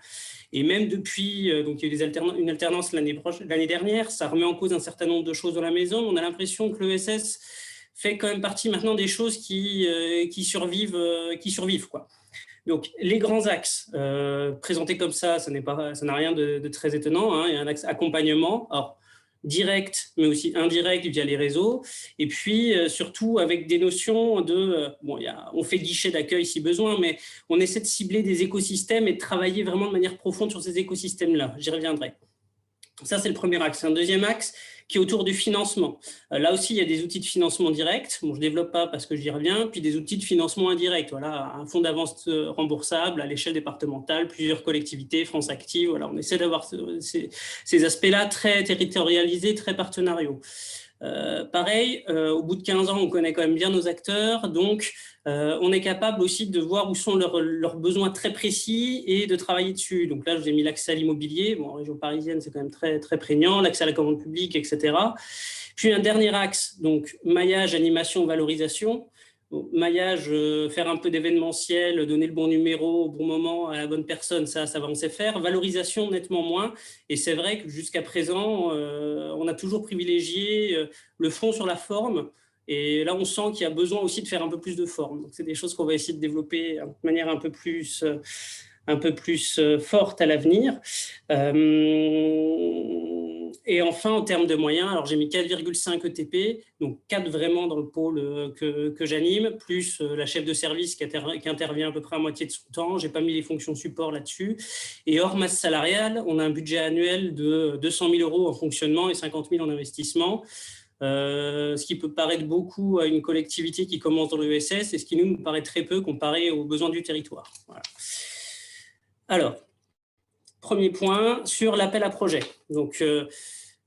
Et même depuis, donc il y a eu une alternance l'année dernière, ça remet en cause un certain nombre de choses dans la maison. On a l'impression que l'ESS fait quand même partie maintenant des choses qui survivent, quoi. Donc, les grands axes présentés comme ça n'a rien de très étonnant, hein. Il y a un axe accompagnement, alors direct, mais aussi indirect via les réseaux, et puis surtout avec des notions de, on fait guichet d'accueil si besoin, mais on essaie de cibler des écosystèmes et de travailler vraiment de manière profonde sur ces écosystèmes-là. J'y reviendrai. Ça, c'est le premier axe. Un deuxième axe qui est autour du financement. Là aussi, il y a des outils de financement direct. Bon, je ne développe pas parce que j'y reviens. Puis des outils de financement indirect. Voilà, un fonds d'avance remboursable à l'échelle départementale, plusieurs collectivités, France Active. Voilà, on essaie d'avoir ces aspects-là très territorialisés, très partenariaux. Pareil, au bout de 15 ans, on connaît quand même bien nos acteurs, donc on est capable aussi de voir où sont leurs besoins très précis et de travailler dessus. Donc là, je vous ai mis l'accès à l'immobilier. Bon, en région parisienne, c'est quand même très, très prégnant, l'accès à la commande publique, etc. Puis un dernier axe, donc maillage, animation, valorisation. Bon, maillage, faire un peu d'événementiel, donner le bon numéro au bon moment à la bonne personne, ça va, on sait faire. Valorisation, nettement moins. Et c'est vrai que jusqu'à présent, on a toujours privilégié le fond sur la forme. Et là, on sent qu'il y a besoin aussi de faire un peu plus de forme. Donc, c'est des choses qu'on va essayer de développer de manière un peu plus forte à l'avenir. Et enfin, en termes de moyens, alors j'ai mis 4,5 ETP, donc 4 vraiment dans le pôle que j'anime, plus la chef de service qui intervient à peu près à moitié de son temps. Je n'ai pas mis les fonctions support là-dessus. Et hors masse salariale, on a un budget annuel de 200 000 € en fonctionnement et 50 000 en investissement. Ce qui peut paraître beaucoup à une collectivité qui commence dans l'ESS et ce qui nous paraît très peu comparé aux besoins du territoire. Voilà. Alors, premier point sur l'appel à projet. Donc,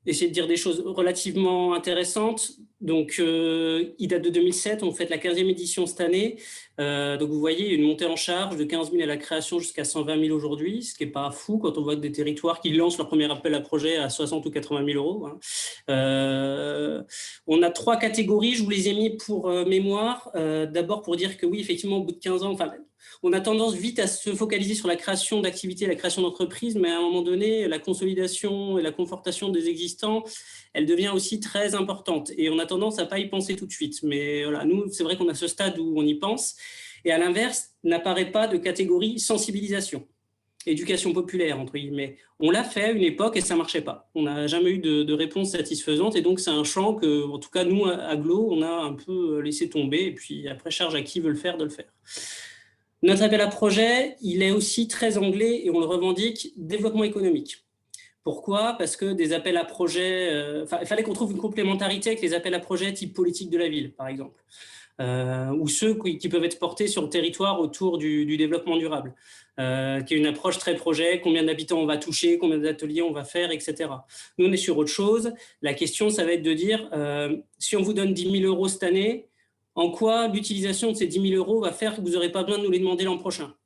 essayer de dire des choses relativement intéressantes. Donc, il date de 2007, on fait la 15e édition cette année. Donc, vous voyez, une montée en charge de 15 000 à la création jusqu'à 120 000 aujourd'hui, ce qui n'est pas fou quand on voit des territoires qui lancent leur premier appel à projet à 60 ou 80 000 €. Hein. On a 3 catégories, je vous les ai mis pour mémoire. D'abord, pour dire que oui, effectivement, au bout de 15 ans, on a tendance vite à se focaliser sur la création d'activités, la création d'entreprises, mais à un moment donné, la consolidation et la confortation des existants, elle devient aussi très importante. Et on a tendance à ne pas y penser tout de suite. Mais voilà, nous, c'est vrai qu'on a ce stade où on y pense. Et à l'inverse, n'apparaît pas de catégorie sensibilisation, éducation populaire, entre guillemets. On l'a fait à une époque et ça ne marchait pas. On n'a jamais eu de réponse satisfaisante. Et donc, c'est un champ que, en tout cas, nous, à Glo, on a un peu laissé tomber. Et puis, après, charge à qui veut le faire de le faire. Notre appel à projet, il est aussi très anglais et on le revendique développement économique. Pourquoi ? Parce que des appels à projet, il fallait qu'on trouve une complémentarité avec les appels à projet type politique de la ville, par exemple, ou ceux qui peuvent être portés sur le territoire autour du développement durable, qui est une approche très projet, combien d'habitants on va toucher, combien d'ateliers on va faire, etc. Nous, on est sur autre chose. La question, ça va être de dire, si on vous donne 10 000 € cette année, en quoi l'utilisation de ces 10 000 € va faire que vous n'aurez pas besoin de nous les demander l'an prochain ?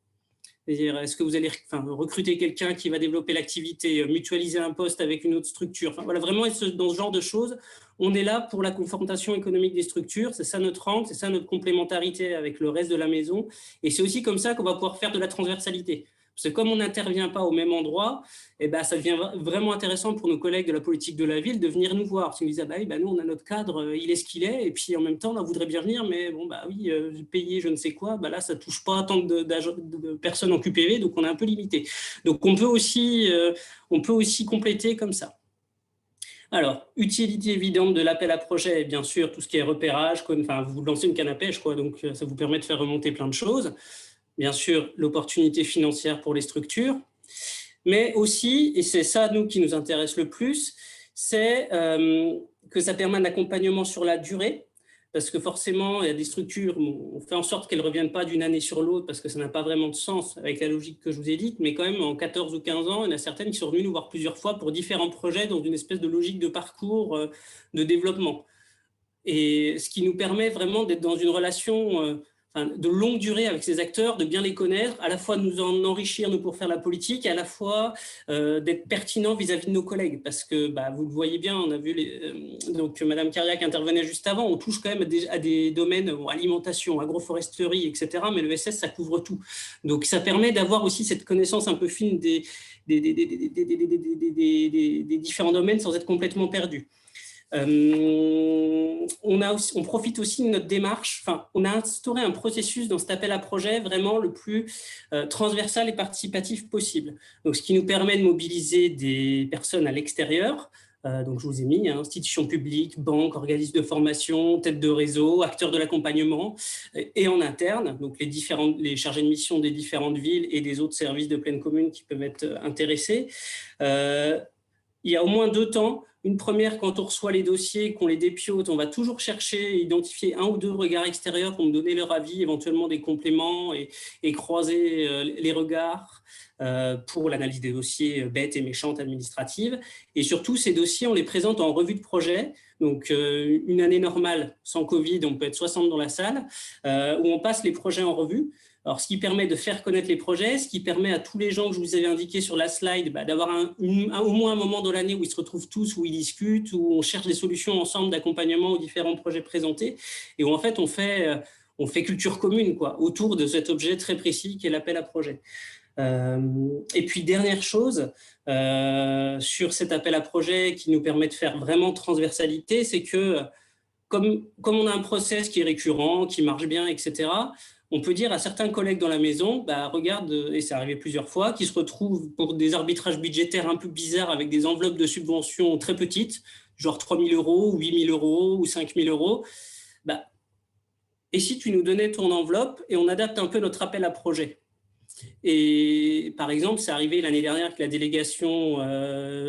C'est-à-dire, est-ce que vous allez recruter quelqu'un qui va développer l'activité, mutualiser un poste avec une autre structure ? Voilà, vraiment, dans ce genre de choses, on est là pour la confrontation économique des structures. C'est ça notre angle, c'est ça notre complémentarité avec le reste de la maison. Et c'est aussi comme ça qu'on va pouvoir faire de la transversalité. Parce que comme on n'intervient pas au même endroit, ça devient vraiment intéressant pour nos collègues de la politique de la ville de venir nous voir. Parce qu'ils nous disent, nous, on a notre cadre, il est ce qu'il est, et puis en même temps, on voudrait bien venir, mais payer je ne sais quoi, là, ça ne touche pas tant de personnes en QPV, donc on est un peu limité. Donc on peut aussi compléter comme ça. Alors, utilité évidente de l'appel à projet, bien sûr, tout ce qui est repérage, vous lancez une canne à pêche, donc ça vous permet de faire remonter plein de choses. Bien sûr, l'opportunité financière pour les structures, mais aussi, et c'est ça, nous, qui nous intéresse le plus, c'est que ça permet un accompagnement sur la durée, parce que forcément, il y a des structures, on fait en sorte qu'elles ne reviennent pas d'une année sur l'autre, parce que ça n'a pas vraiment de sens avec la logique que je vous ai dite, mais quand même, en 14 ou 15 ans, il y en a certaines qui sont venues nous voir plusieurs fois pour différents projets dans une espèce de logique de parcours de développement. Et ce qui nous permet vraiment d'être dans une relation de longue durée avec ces acteurs, de bien les connaître, à la fois de nous en enrichir, nous, pour faire la politique, et à la fois d'être pertinent vis-à-vis de nos collègues. Parce que, vous le voyez bien, on a vu, donc Madame Cariac intervenait juste avant, on touche quand même à des domaines, alimentation, agroforesterie, etc. Mais le SS, ça couvre tout. Donc, ça permet d'avoir aussi cette connaissance un peu fine des différents domaines sans être complètement perdu. On profite aussi de notre démarche, on a instauré un processus dans cet appel à projet vraiment le plus transversal et participatif possible. Donc, ce qui nous permet de mobiliser des personnes à l'extérieur. Donc, je vous ai mis institutions publiques, banques, organismes de formation, têtes de réseau, acteurs de l'accompagnement, et en interne, donc les chargés de mission des différentes villes et des autres services de pleine commune qui peuvent être intéressés. Il y a au moins 2 temps. Une première, quand on reçoit les dossiers, qu'on les dépiote, on va toujours chercher et identifier 1 ou 2 regards extérieurs pour me donner leur avis, éventuellement des compléments, et croiser les regards pour l'analyse des dossiers bêtes et méchantes administratives. Et surtout, ces dossiers, on les présente en revue de projet. Donc, une année normale, sans Covid, on peut être 60 dans la salle, où on passe les projets en revue. Alors, ce qui permet de faire connaître les projets, ce qui permet à tous les gens que je vous avais indiqués sur la slide d'avoir au moins un moment dans l'année où ils se retrouvent tous, où ils discutent, où on cherche des solutions ensemble d'accompagnement aux différents projets présentés, et où en fait on fait culture commune, quoi, autour de cet objet très précis qui est l'appel à projet. Et puis, dernière chose, sur cet appel à projet qui nous permet de faire vraiment transversalité, c'est que comme on a un process qui est récurrent, qui marche bien, etc., on peut dire à certains collègues dans la maison, regarde, et c'est arrivé plusieurs fois, qui se retrouvent pour des arbitrages budgétaires un peu bizarres avec des enveloppes de subventions très petites, genre 3 000 €, 8 000 € ou 5 000 €. Et si tu nous donnais ton enveloppe et on adapte un peu notre appel à projet? Et par exemple, c'est arrivé l'année dernière avec la délégation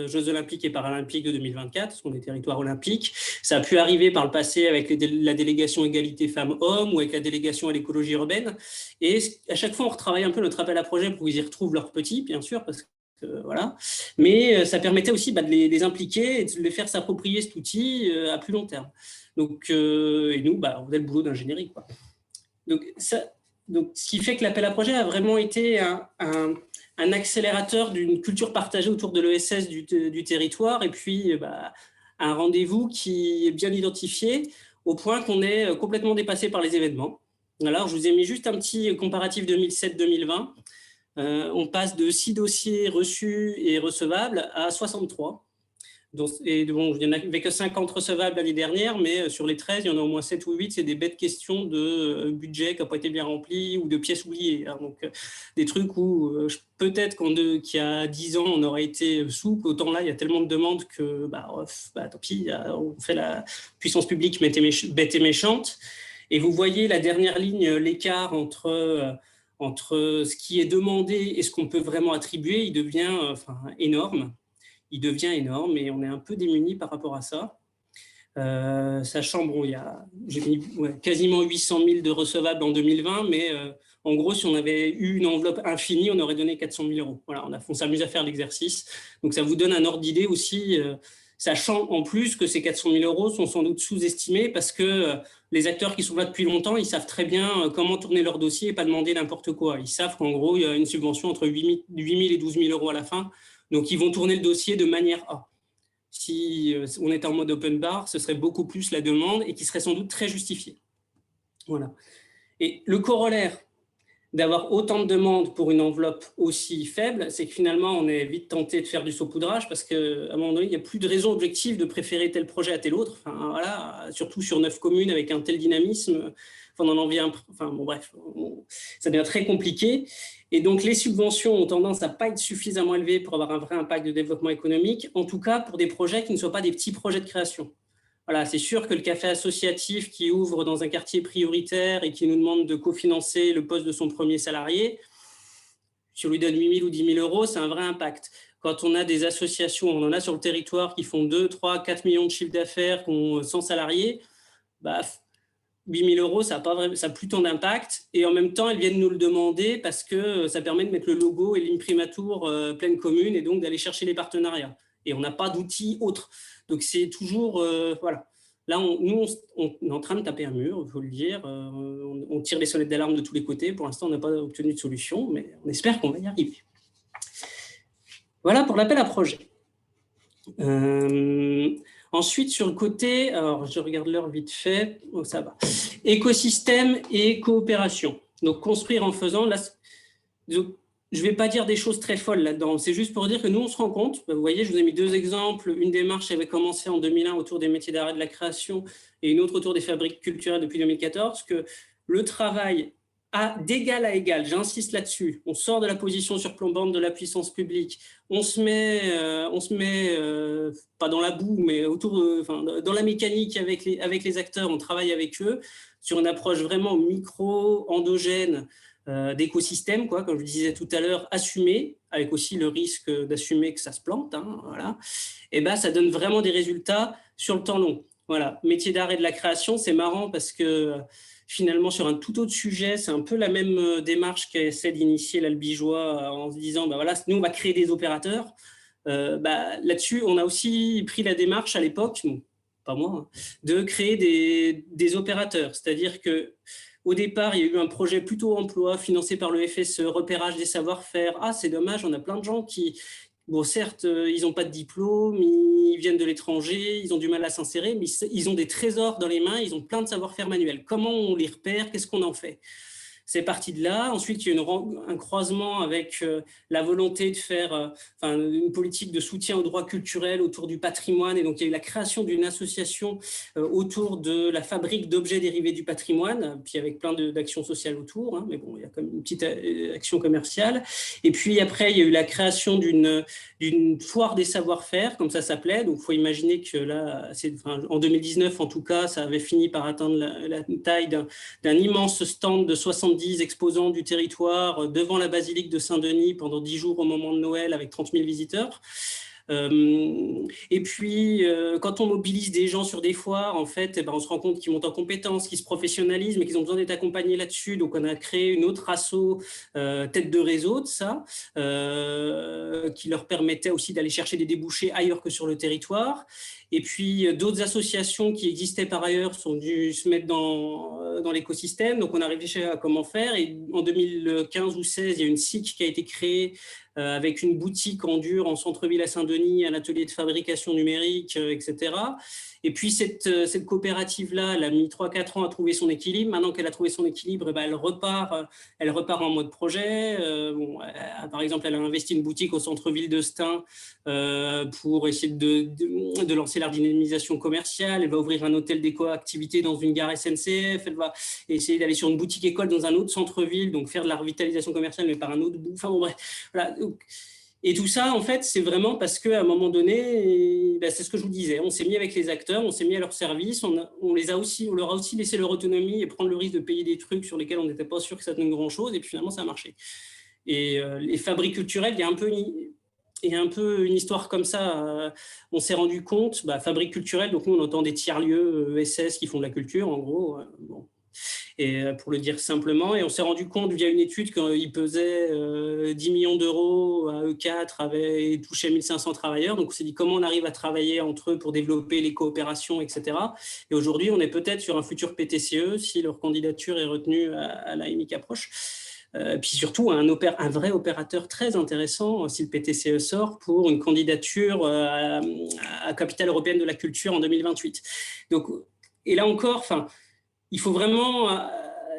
Jeux Olympiques et Paralympiques de 2024, parce qu'on est territoire olympique. Ça a pu arriver par le passé avec la délégation égalité femmes-hommes ou avec la délégation à l'écologie urbaine. Et à chaque fois, on retravaille un peu notre appel à projet pour qu'ils y retrouvent leurs petits, bien sûr, parce que voilà. Mais ça permettait aussi de les impliquer et de les faire s'approprier cet outil à plus long terme. Donc, et nous, on faisait le boulot d'ingénierie, quoi. Donc, ce qui fait que l'appel à projet a vraiment été un accélérateur d'une culture partagée autour de l'ESS du territoire, et puis un rendez-vous qui est bien identifié au point qu'on est complètement dépassé par les événements. Alors, je vous ai mis juste un petit comparatif 2007-2020. On passe de 6 dossiers reçus et recevables à 63. Il n'y en avait que 50 recevables l'année dernière, mais sur les 13, il y en a au moins 7 ou 8, c'est des bêtes questions de budget qui n'a pas été bien rempli ou de pièces oubliées. Donc, des trucs où peut-être qu'il y a 10 ans, on aurait été souple. Autant là, il y a tellement de demandes que tant pis, on fait la puissance publique bête et méchante. Et vous voyez la dernière ligne, l'écart entre ce qui est demandé et ce qu'on peut vraiment attribuer, il devient énorme. Il devient énorme et on est un peu démunis par rapport à ça. Sachant, j'ai mis quasiment 800 000 de recevables en 2020, mais en gros, si on avait eu une enveloppe infinie, on aurait donné 400 000 €. Voilà, on s'amuse à faire l'exercice. Donc, ça vous donne un ordre d'idée aussi, sachant en plus que ces 400 000 € sont sans doute sous-estimés parce que les acteurs qui sont là depuis longtemps, ils savent très bien comment tourner leur dossier et pas demander n'importe quoi. Ils savent qu'en gros, il y a une subvention entre 8 000 et 12 000 € à la fin. Donc, ils vont tourner le dossier de manière A. Si on était en mode open bar, ce serait beaucoup plus la demande et qui serait sans doute très justifiée. Voilà. Et le corollaire d'avoir autant de demandes pour une enveloppe aussi faible, c'est que finalement, on est vite tenté de faire du saupoudrage parce qu'à un moment donné, il n'y a plus de raison objective de préférer tel projet à tel autre. Surtout sur 9 communes avec un tel dynamisme, ça devient très compliqué. Et donc, les subventions ont tendance à ne pas être suffisamment élevées pour avoir un vrai impact de développement économique, en tout cas pour des projets qui ne soient pas des petits projets de création. Voilà, c'est sûr que le café associatif qui ouvre dans un quartier prioritaire et qui nous demande de cofinancer le poste de son premier salarié, si on lui donne 8 000 ou 10 000 €, c'est un vrai impact. Quand on a des associations, on en a sur le territoire qui font 2, 3, 4 millions de chiffre d'affaires, qui ont 100 salariés, 8 000 €, ça n'a plus tant d'impact. Et en même temps, elles viennent nous le demander parce que ça permet de mettre le logo et l'imprimatur pleine commune et donc d'aller chercher les partenariats. Et on n'a pas d'outils autres. Donc, c'est toujours là, nous, on est en train de taper un mur, il faut le dire. On tire les sonnettes d'alarme de tous les côtés. Pour l'instant, on n'a pas obtenu de solution, mais on espère qu'on va y arriver. Voilà pour l'appel à projet. Ensuite, sur le côté, alors je regarde l'heure vite fait, oh, ça va. Écosystème et coopération. Donc, construire en faisant. Là, je ne vais pas dire des choses très folles là-dedans. C'est juste pour dire que nous, on se rend compte. Vous voyez, je vous ai mis 2 exemples. Une démarche avait commencé en 2001 autour des métiers d'art et de la création et une autre autour des fabriques culturelles depuis 2014, que le travail d'égal à égal, j'insiste là-dessus, on sort de la position surplombante de la puissance publique, on se met pas dans la boue, mais dans la mécanique avec les acteurs, on travaille avec eux sur une approche vraiment micro, endogène, d'écosystème, quoi, comme je disais tout à l'heure, assumé, avec aussi le risque d'assumer que ça se plante, hein, voilà. Et ben, ça donne vraiment des résultats sur le temps long. Voilà, métier d'art et de la création, c'est marrant parce que finalement, sur un tout autre sujet, c'est un peu la même démarche qu'essaie d'initier l'Albigeois en se disant, bah voilà, nous, on va créer des opérateurs. Là-dessus, on a aussi pris la démarche à l'époque, pas moi, hein, de créer des opérateurs. C'est-à-dire que au départ, il y a eu un projet plutôt emploi financé par le FSE, repérage des savoir-faire. Ah, c'est dommage, on a plein de gens qui, bon, certes, ils n'ont pas de diplôme, ils viennent de l'étranger, ils ont du mal à s'insérer, mais ils ont des trésors dans les mains, ils ont plein de savoir-faire manuels. Comment on les repère? Qu'est-ce qu'on en fait? C'est parti de là. Ensuite, il y a eu un croisement avec la volonté de faire une politique de soutien aux droits culturels autour du patrimoine. Et donc, il y a eu la création d'une association autour de la fabrique d'objets dérivés du patrimoine, puis avec plein d'actions sociales autour. Hein, mais bon, il y a comme une petite action commerciale. Et puis après, il y a eu la création d'une foire des savoir-faire, comme ça s'appelait. Donc, il faut imaginer que là, en 2019, en tout cas, ça avait fini par atteindre la taille d'un immense stand de 70 exposants du territoire devant la basilique de Saint-Denis pendant 10 jours au moment de Noël avec 30 000 visiteurs. Et puis, quand on mobilise des gens sur des foires, en fait, on se rend compte qu'ils montent en compétences, qu'ils se professionnalisent, mais qu'ils ont besoin d'être accompagnés là-dessus. Donc, on a créé une autre asso tête de réseau de ça, qui leur permettait aussi d'aller chercher des débouchés ailleurs que sur le territoire. Et puis, d'autres associations qui existaient par ailleurs sont dû se mettre dans l'écosystème. Donc, on a réfléchi à comment faire. Et en 2015 ou 16, il y a une SIC qui a été créée avec une boutique en dur en centre-ville à Saint-Denis, un atelier de fabrication numérique, etc. Et puis, cette coopérative-là, elle a mis 3-4 ans à trouver son équilibre. Maintenant qu'elle a trouvé son équilibre, elle repart en mode projet. Par exemple, elle a investi une boutique au centre-ville de Stein pour essayer de lancer leur dynamisation commerciale. Elle va ouvrir un hôtel d'éco-activité dans une gare SNCF. Elle va essayer d'aller sur une boutique école dans un autre centre-ville, donc faire de la revitalisation commerciale, mais par un autre bout. Enfin bon, bref. Voilà. Et tout ça, en fait, c'est vraiment parce qu'à un moment donné, c'est ce que je vous disais, on s'est mis avec les acteurs, on s'est mis à leur service, on leur a aussi laissé leur autonomie et prendre le risque de payer des trucs sur lesquels on n'était pas sûr que ça donne grand-chose, et puis finalement, ça a marché. Et les fabriques culturelles, il y a un peu une histoire comme ça. On s'est rendu compte, fabrique culturelle, donc nous, on entend des tiers-lieux ESS qui font de la culture, en gros. Bon. Et pour le dire simplement, et on s'est rendu compte via une étude qu'ils pesaient 10 millions d'euros à E4, et touchaient 1500 travailleurs. Donc on s'est dit comment on arrive à travailler entre eux pour développer les coopérations, etc. Et aujourd'hui, on est peut-être sur un futur PTCE si leur candidature est retenue à la MIC approche. Puis surtout un vrai opérateur très intéressant si le PTCE sort pour une candidature à capitale européenne de la culture en 2028. Donc, et là encore, il faut vraiment...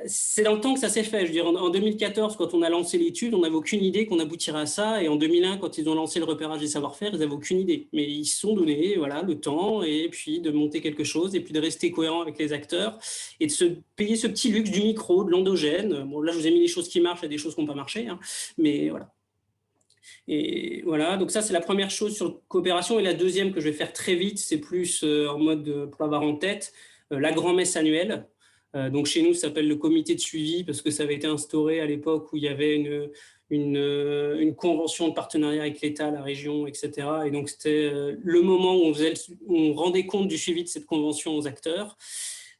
c'est dans le temps que ça s'est fait. Je veux dire, en 2014, quand on a lancé l'étude, on n'avait aucune idée qu'on aboutirait à ça. Et en 2001, quand ils ont lancé le repérage des savoir-faire, ils n'avaient aucune idée. Mais ils se sont donné le temps et puis de monter quelque chose et puis de rester cohérent avec les acteurs et de se payer ce petit luxe du micro, de l'endogène. Bon, là, je vous ai mis les choses qui marchent et des choses qui n'ont pas marché. Hein, mais voilà. Et voilà, donc ça, c'est la première chose sur coopération. Et la deuxième que je vais faire très vite, c'est plus en mode pour avoir en tête, la grand-messe annuelle. Donc chez nous, ça s'appelle le comité de suivi parce que ça avait été instauré à l'époque où il y avait une convention de partenariat avec l'État, la région, etc. Et donc c'était le moment où on rendait compte du suivi de cette convention aux acteurs.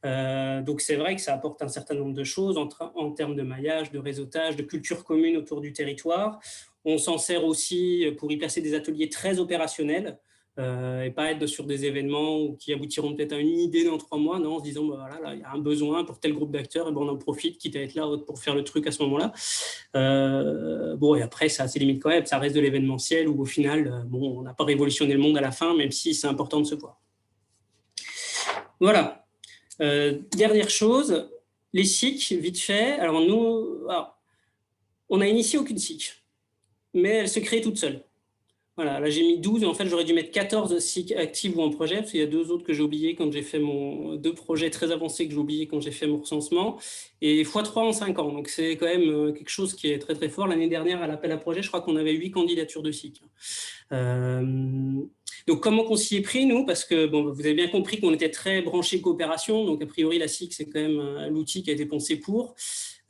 Donc c'est vrai que ça apporte un certain nombre de choses en termes de maillage, de réseautage, de culture commune autour du territoire. On s'en sert aussi pour y placer des ateliers très opérationnels. et pas être sur des événements qui aboutiront peut-être à une idée dans 3 mois, non, en se disant, bah, voilà, là, il y a un besoin pour tel groupe d'acteurs, et ben, on en profite, quitte à être là pour faire le truc à ce moment-là. Bon, et après, ça a ses limites quand même, ça reste de l'événementiel où au final, bon, on n'a pas révolutionné le monde à la fin, même si c'est important de se voir. Voilà. Dernière chose, les SIC, vite fait. Alors nous, on n'a initié aucune SIC, mais elle se crée toute seule. Voilà, là j'ai mis 12, et en fait j'aurais dû mettre 14 SIC actives ou en projet, parce qu'il y a 2 autres que j'ai oubliés quand j'ai fait 2 projets très avancés que j'ai oubliés quand j'ai fait mon recensement, et x3 en 5 ans. Donc c'est quand même quelque chose qui est très très fort. L'année dernière, à l'appel à projet, je crois qu'on avait 8 candidatures de SIC. Donc comment on s'y est pris, nous? Parce que bon, vous avez bien compris qu'on était très branché coopération, donc a priori la SIC c'est quand même l'outil qui a été pensé pour.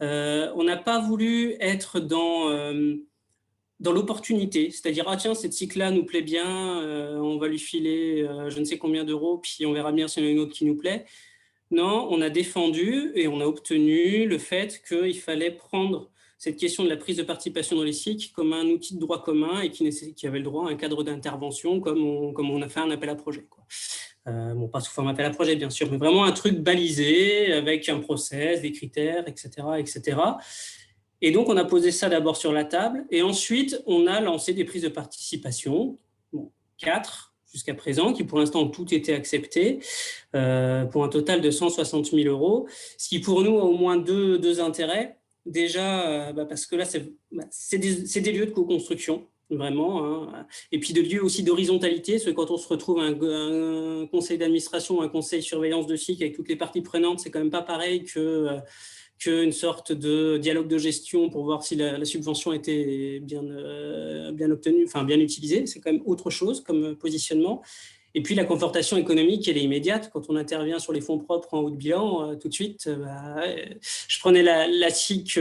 On n'a pas voulu être dans l'opportunité, c'est-à-dire, ah tiens, cette SIC-là nous plaît bien, on va lui filer je ne sais combien d'euros, puis on verra bien s'il y en a une autre qui nous plaît. Non, on a défendu et on a obtenu le fait qu'il fallait prendre cette question de la prise de participation dans les SIC comme un outil de droit commun et qui avait le droit à un cadre d'intervention comme on a fait un appel à projet, quoi. Bon, pas sous forme appel à projet, bien sûr, mais vraiment un truc balisé avec un process, des critères, etc., etc. Et donc, on a posé ça d'abord sur la table et ensuite, on a lancé des prises de participation, 4 jusqu'à présent, qui pour l'instant ont toutes été acceptées, pour un total de 160 000 €, ce qui pour nous a au moins deux intérêts. Déjà, parce que là, c'est des lieux de co-construction, vraiment, hein. Et puis de lieux aussi d'horizontalité, parce que quand on se retrouve un conseil d'administration, un conseil de surveillance de SIC avec toutes les parties prenantes, c'est quand même pas pareil qu'une sorte de dialogue de gestion pour voir si la subvention était bien obtenue, enfin bien utilisée. C'est quand même autre chose comme positionnement. Et puis la confortation économique, elle est immédiate. Quand on intervient sur les fonds propres en haut de bilan, tout de suite, je prenais la SIC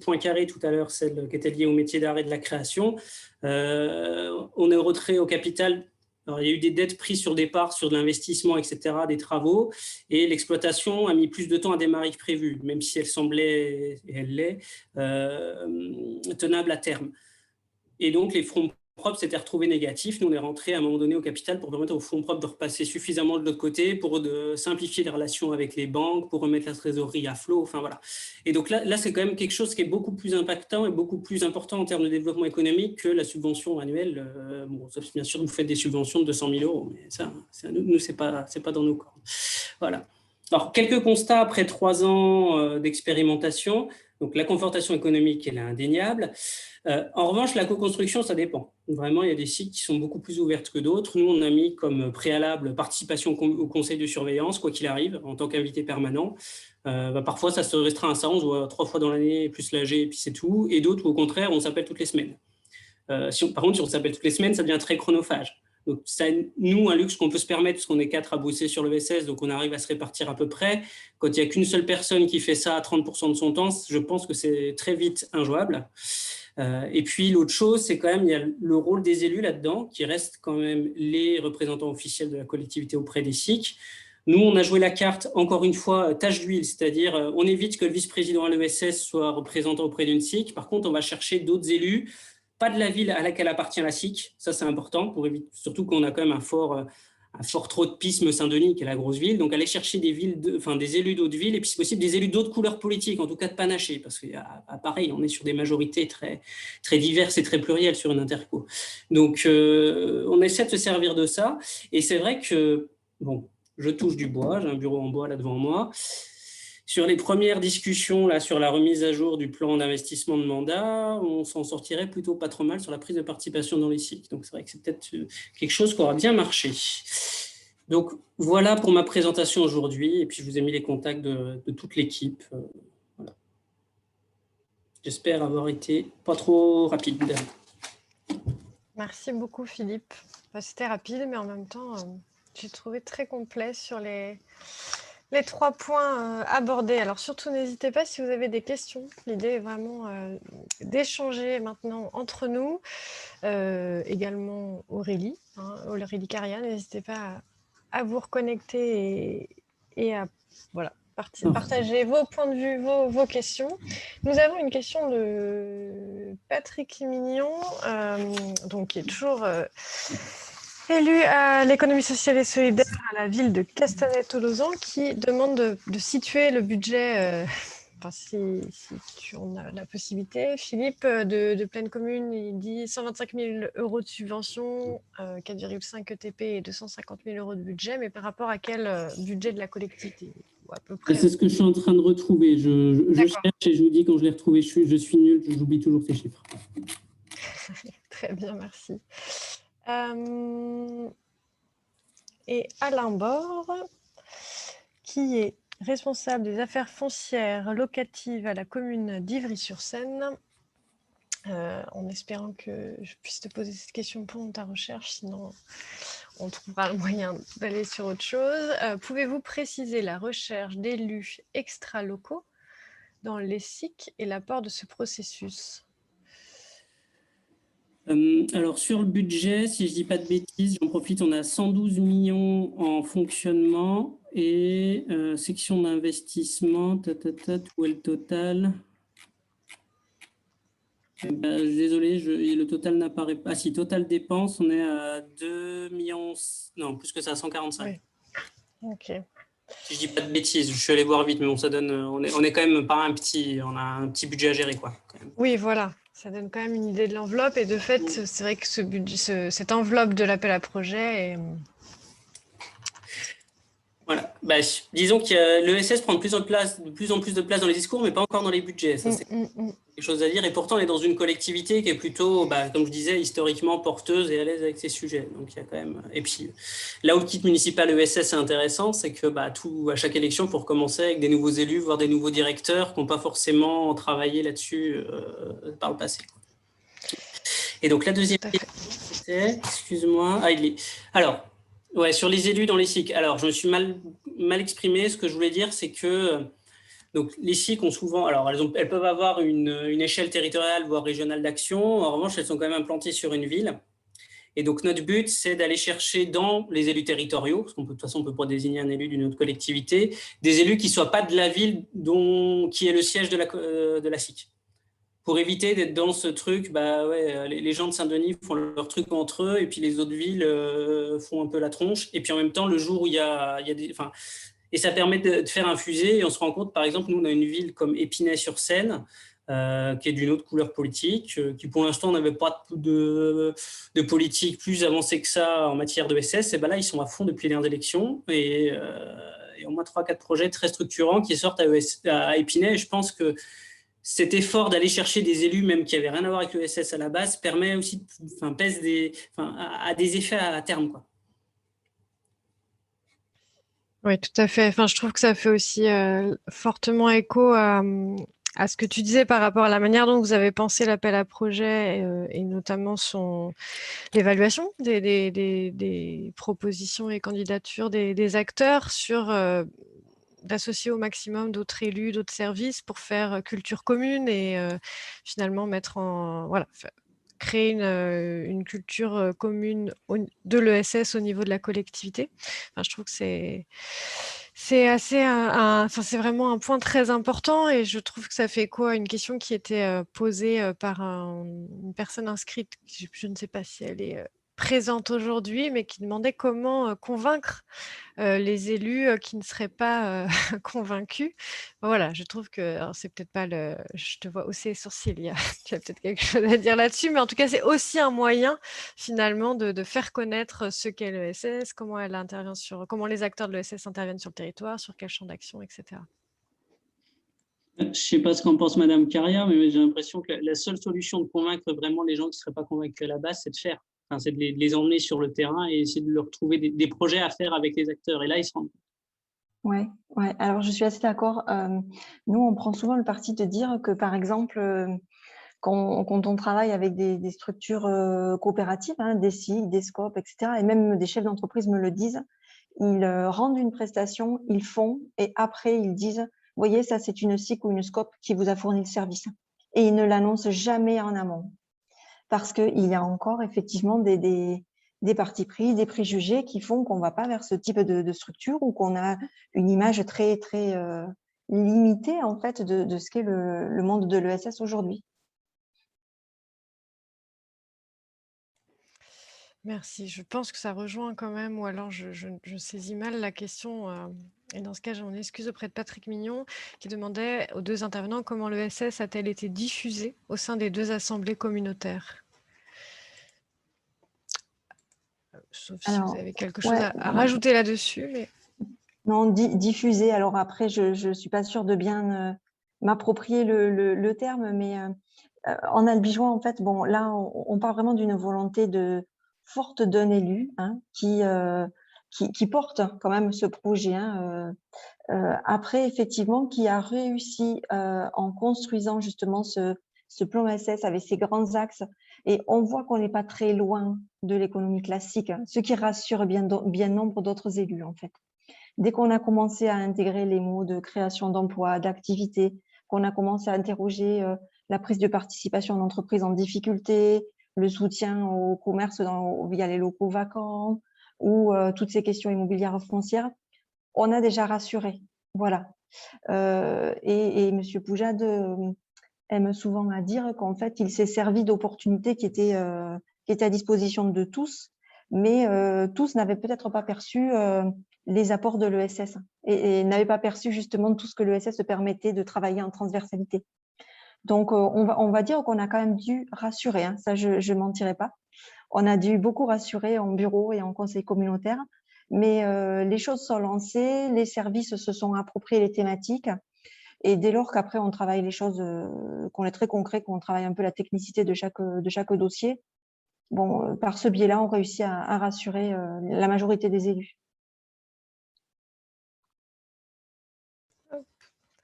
Poincaré tout à l'heure, celle qui était liée au métier d'art et de la création. On est au retrait au capital. Alors, il y a eu des dettes prises sur des parts, sur de l'investissement, etc., des travaux, et l'exploitation a mis plus de temps à démarrer que prévu, même si elle semblait, et elle l'est, tenable à terme. Et donc, les fonds propres s'étaient retrouvés négatifs. Nous, on est rentré à un moment donné au capital pour permettre aux fonds propres de repasser suffisamment de l'autre côté pour simplifier les relations avec les banques, pour remettre la trésorerie à flot. Enfin, voilà. Et donc là, c'est quand même quelque chose qui est beaucoup plus impactant et beaucoup plus important en termes de développement économique que la subvention annuelle. Bon, sauf bien sûr, vous faites des subventions de 200 000 €, mais ça, nous, c'est pas dans nos cordes. Voilà. Alors, quelques constats après 3 ans d'expérimentation. Donc, la confortation économique, elle est indéniable. En revanche, la co-construction, ça dépend. Vraiment, il y a des sites qui sont beaucoup plus ouvertes que d'autres. Nous, on a mis comme préalable participation au conseil de surveillance, quoi qu'il arrive, en tant qu'invité permanent. Parfois, ça se restreint à ça, on se voit 3 fois dans l'année, plus l'AG, et puis c'est tout. Et d'autres, au contraire, on s'appelle toutes les semaines. Par contre, si on s'appelle toutes les semaines, ça devient très chronophage. Donc, c'est nous un luxe qu'on peut se permettre, parce qu'on est 4 à bosser sur le VSS, donc on arrive à se répartir à peu près. Quand il n'y a qu'une seule personne qui fait ça à 30% de son temps, je pense que c'est très vite injouable. Et puis l'autre chose, c'est quand même, il y a le rôle des élus là-dedans, qui restent quand même les représentants officiels de la collectivité auprès des SIC. Nous, on a joué la carte, encore une fois, tâche d'huile, c'est-à-dire on évite que le vice-président à l'ESS soit représentant auprès d'une SIC. Par contre, on va chercher d'autres élus, pas de la ville à laquelle appartient la SIC. Ça, c'est important, pour éviter, surtout qu'on a quand même un fort tropisme Saint-Denis, qui est la grosse ville. Donc, aller chercher des élus d'autres villes, et puis, si possible, des élus d'autres couleurs politiques, en tout cas de panaché, parce qu'il y a, pareil, on est sur des majorités très, très diverses et très plurielles sur une interco. Donc, on essaie de se servir de ça. Et c'est vrai que, bon, je touche du bois, j'ai un bureau en bois là devant moi. Sur les premières discussions là, sur la remise à jour du plan d'investissement de mandat, on s'en sortirait plutôt pas trop mal sur la prise de participation dans les SIC. Donc, c'est vrai que c'est peut-être quelque chose qui aura bien marché. Donc, voilà pour ma présentation aujourd'hui. Et puis, je vous ai mis les contacts de toute l'équipe. Voilà. J'espère avoir été pas trop rapide. Merci beaucoup, Philippe. C'était rapide, mais en même temps, j'ai trouvé très complet sur les 3 points abordés. Alors surtout, n'hésitez pas si vous avez des questions. L'idée est vraiment d'échanger maintenant entre nous. Également Aurélie, Aurélie Caria, n'hésitez pas à vous reconnecter et à partager vos points de vue, vos questions. Nous avons une question de Patrick Mignon, donc qui est toujours Élu à l'économie sociale et solidaire à la ville de Castanet-Tolosan qui demande de situer le budget, enfin, si on a la possibilité. Philippe de Pleine Commune, il dit 125 000 € de subvention, 4,5 ETP et 250 000 € de budget, mais par rapport à quel budget de la collectivité ou à peu près? C'est ce que je suis en train de retrouver. Je cherche et je vous dis quand je l'ai retrouvé. Je suis nul, j'oublie toujours ces chiffres. Très bien, merci. Et Alain Bord, qui est responsable des affaires foncières locatives à la commune d'Ivry-sur-Seine, en espérant que je puisse te poser cette question pendant ta recherche, sinon on trouvera le moyen d'aller sur autre chose. Pouvez-vous préciser la recherche d'élus extra-locaux dans l'ESIC et l'apport de ce processus? Alors, sur le budget, si je ne dis pas de bêtises, j'en profite, on a 112 millions en fonctionnement et section d'investissement, où est le total? Désolé, le total n'apparaît pas. Ah si, total dépenses, on est à 2 millions, non, plus que ça, 145. Oui. Ok. Si je dis pas de bêtises, je suis allé voir vite, mais bon, ça donne, on est quand même pas on a un petit budget à gérer, quoi. Quand même. Oui, voilà, ça donne quand même une idée de l'enveloppe, et de fait, c'est vrai que cette enveloppe de l'appel à projet est... Voilà. Disons que l'ESS prend de plus en plus de place dans les discours, mais pas encore dans les budgets. Ça, c'est quelque chose à dire. Et pourtant, on est dans une collectivité qui est plutôt, comme je disais, historiquement porteuse et à l'aise avec ces sujets. Donc, il y a quand même. Et puis, là où le kit municipal ESS est intéressant, c'est que à chaque élection, il faut recommencer avec des nouveaux élus, voire des nouveaux directeurs qui n'ont pas forcément travaillé là-dessus par le passé. Et donc, la deuxième question, c'était, excuse-moi, alors. Ouais, sur les élus dans les SIC. Alors, je me suis mal exprimé. Ce que je voulais dire, c'est que donc, les SIC ont souvent... Alors, elles peuvent avoir une échelle territoriale, voire régionale d'action. En revanche, elles sont quand même implantées sur une ville. Et donc, notre but, c'est d'aller chercher dans les élus territoriaux, parce de toute façon, on ne peut pas désigner un élu d'une autre collectivité, des élus qui ne soient pas de la ville qui est le siège de la SIC. Pour éviter d'être dans ce truc, les gens de Saint-Denis font leur truc entre eux et puis les autres villes font un peu la tronche. Et puis en même temps, le jour où il y a des... Et ça permet de faire infuser. Et on se rend compte, par exemple, nous, on a une ville comme Épinay-sur-Seine, qui est d'une autre couleur politique, qui pour l'instant n'avait pas de politique plus avancée que ça en matière de SS. Et là, ils sont à fond depuis les dernières élections. Et au moins 3-4 projets très structurants qui sortent à Épinay. Et je pense que cet effort d'aller chercher des élus, même qui n'avaient rien à voir avec l'ESS à la base, permet aussi, a des effets à terme, quoi. Oui, tout à fait. Enfin, je trouve que ça fait aussi fortement écho à ce que tu disais par rapport à la manière dont vous avez pensé l'appel à projet et notamment l'évaluation des propositions et candidatures des acteurs sur d'associer au maximum d'autres élus, d'autres services pour faire culture commune et finalement mettre créer une culture commune de l'ESS au niveau de la collectivité. Enfin, je trouve que c'est c'est vraiment un point très important, et je trouve que ça fait écho à une question qui était posée par une personne inscrite, je ne sais pas si elle est présente aujourd'hui, mais qui demandait comment convaincre les élus qui ne seraient pas convaincus. Voilà, je trouve que c'est peut-être pas le... Je te vois hausser les sourcils, tu as peut-être quelque chose à dire là-dessus, mais en tout cas, c'est aussi un moyen finalement de faire connaître ce qu'est l'ESS, comment les acteurs de l'ESS interviennent sur le territoire, sur quel champ d'action, etc. Je ne sais pas ce qu'en pense Madame Carrière, mais j'ai l'impression que la seule solution de convaincre vraiment les gens qui ne seraient pas convaincus à la base, c'est de faire. Enfin, c'est de les emmener sur le terrain et essayer de leur trouver des projets à faire avec les acteurs. Et là, ils se rendent compte. Ouais. Alors, je suis assez d'accord. Nous, on prend souvent le parti de dire que, par exemple, quand on travaille avec des structures coopératives, des SIC, des SCOP, etc., et même des chefs d'entreprise me le disent, ils rendent une prestation, ils font, et après, ils disent, vous voyez, ça, c'est une SIC ou une SCOP qui vous a fourni le service. Et ils ne l'annoncent jamais en amont. Parce qu'il y a encore effectivement des partis pris, des préjugés qui font qu'on ne va pas vers ce type de structure, ou qu'on a une image très, très limitée en fait de ce qu'est le monde de l'ESS aujourd'hui. Merci. Je pense que ça rejoint quand même, ou alors je saisis mal la question. Et dans ce cas, j'en excuse auprès de Patrick Mignon, qui demandait aux deux intervenants comment l'ESS a-t-elle été diffusée au sein des deux assemblées communautaires. Sauf si vous Alors, avez quelque chose ouais, à rajouter là-dessus. Mais... non, diffuser. Alors après, je suis pas sûre de bien m'approprier le terme, mais en albigeois, en fait, bon, là, on parle vraiment d'une volonté forte d'un élu, hein, qui porte quand même ce projet, hein, après, effectivement, qui a réussi en construisant justement ce plan ESS avec ses grands axes. Et on voit qu'on n'est pas très loin de l'économie classique, hein, ce qui rassure bien nombre d'autres élus, en fait. Dès qu'on a commencé à intégrer les mots de création d'emplois, d'activité, qu'on a commencé à interroger la prise de participation d'entreprises en difficulté, le soutien au commerce via les locaux vacants ou toutes ces questions immobilières foncières, on a déjà rassuré. Voilà. Et M. Poujade aime souvent à dire qu'en fait, il s'est servi d'opportunités qui étaient à disposition de tous, mais tous n'avaient peut-être pas perçu les apports de l'ESS et n'avaient pas perçu justement tout ce que l'ESS permettait de travailler en transversalité. Donc, on va dire qu'on a quand même dû rassurer, hein, ça je ne mentirai pas. On a dû beaucoup rassurer en bureau et en conseil communautaire, mais les choses sont lancées, les services se sont appropriés les thématiques, et dès lors qu'après on travaille les choses, qu'on est très concret, qu'on travaille un peu la technicité de chaque dossier, bon, par ce biais-là, on réussit à rassurer la majorité des élus.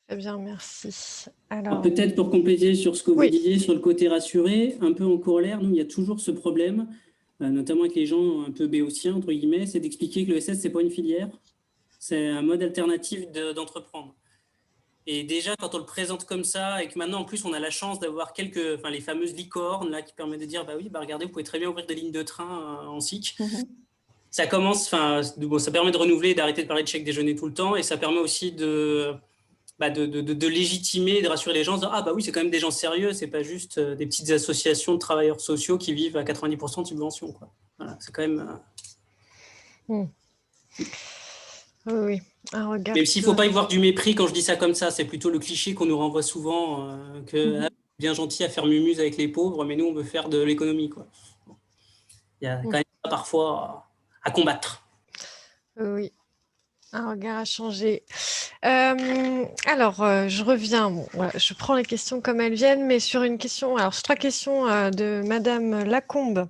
Très bien, merci. Alors, Alors, peut-être pour compléter sur ce que vous oui. disiez sur le côté rassuré, un peu en corollaire, nous, il y a toujours ce problème, notamment avec les gens un peu béotiens, entre guillemets, c'est d'expliquer que l'ESS, c'est pas une filière, c'est un mode alternatif d'entreprendre. Et déjà, quand on le présente comme ça, et que maintenant, en plus, on a la chance d'avoir les fameuses licornes, là, qui permettent de dire, bah oui, bah regardez, vous pouvez très bien ouvrir des lignes de train en SIC. Ça commence, bon, ça permet de renouveler, d'arrêter de parler de chèque déjeuner tout le temps, et ça permet aussi de légitimer, de rassurer les gens, de dire, ah bah oui, c'est quand même des gens sérieux, c'est pas juste des petites associations de travailleurs sociaux qui vivent à 90% de subventions, quoi. Voilà, c'est quand même... Oui, un regard. Même s'il ne faut pas y voir du mépris quand je dis ça comme ça, c'est plutôt le cliché qu'on nous renvoie souvent, que bien gentil à faire mumuse avec les pauvres, mais nous, on veut faire de l'économie, quoi. Il y a quand même ça parfois à combattre. Oui, un regard a changé. Alors, je reviens. Bon, voilà, je prends les questions comme elles viennent, mais sur une question. Alors, sur 3 questions de Madame Lacombe,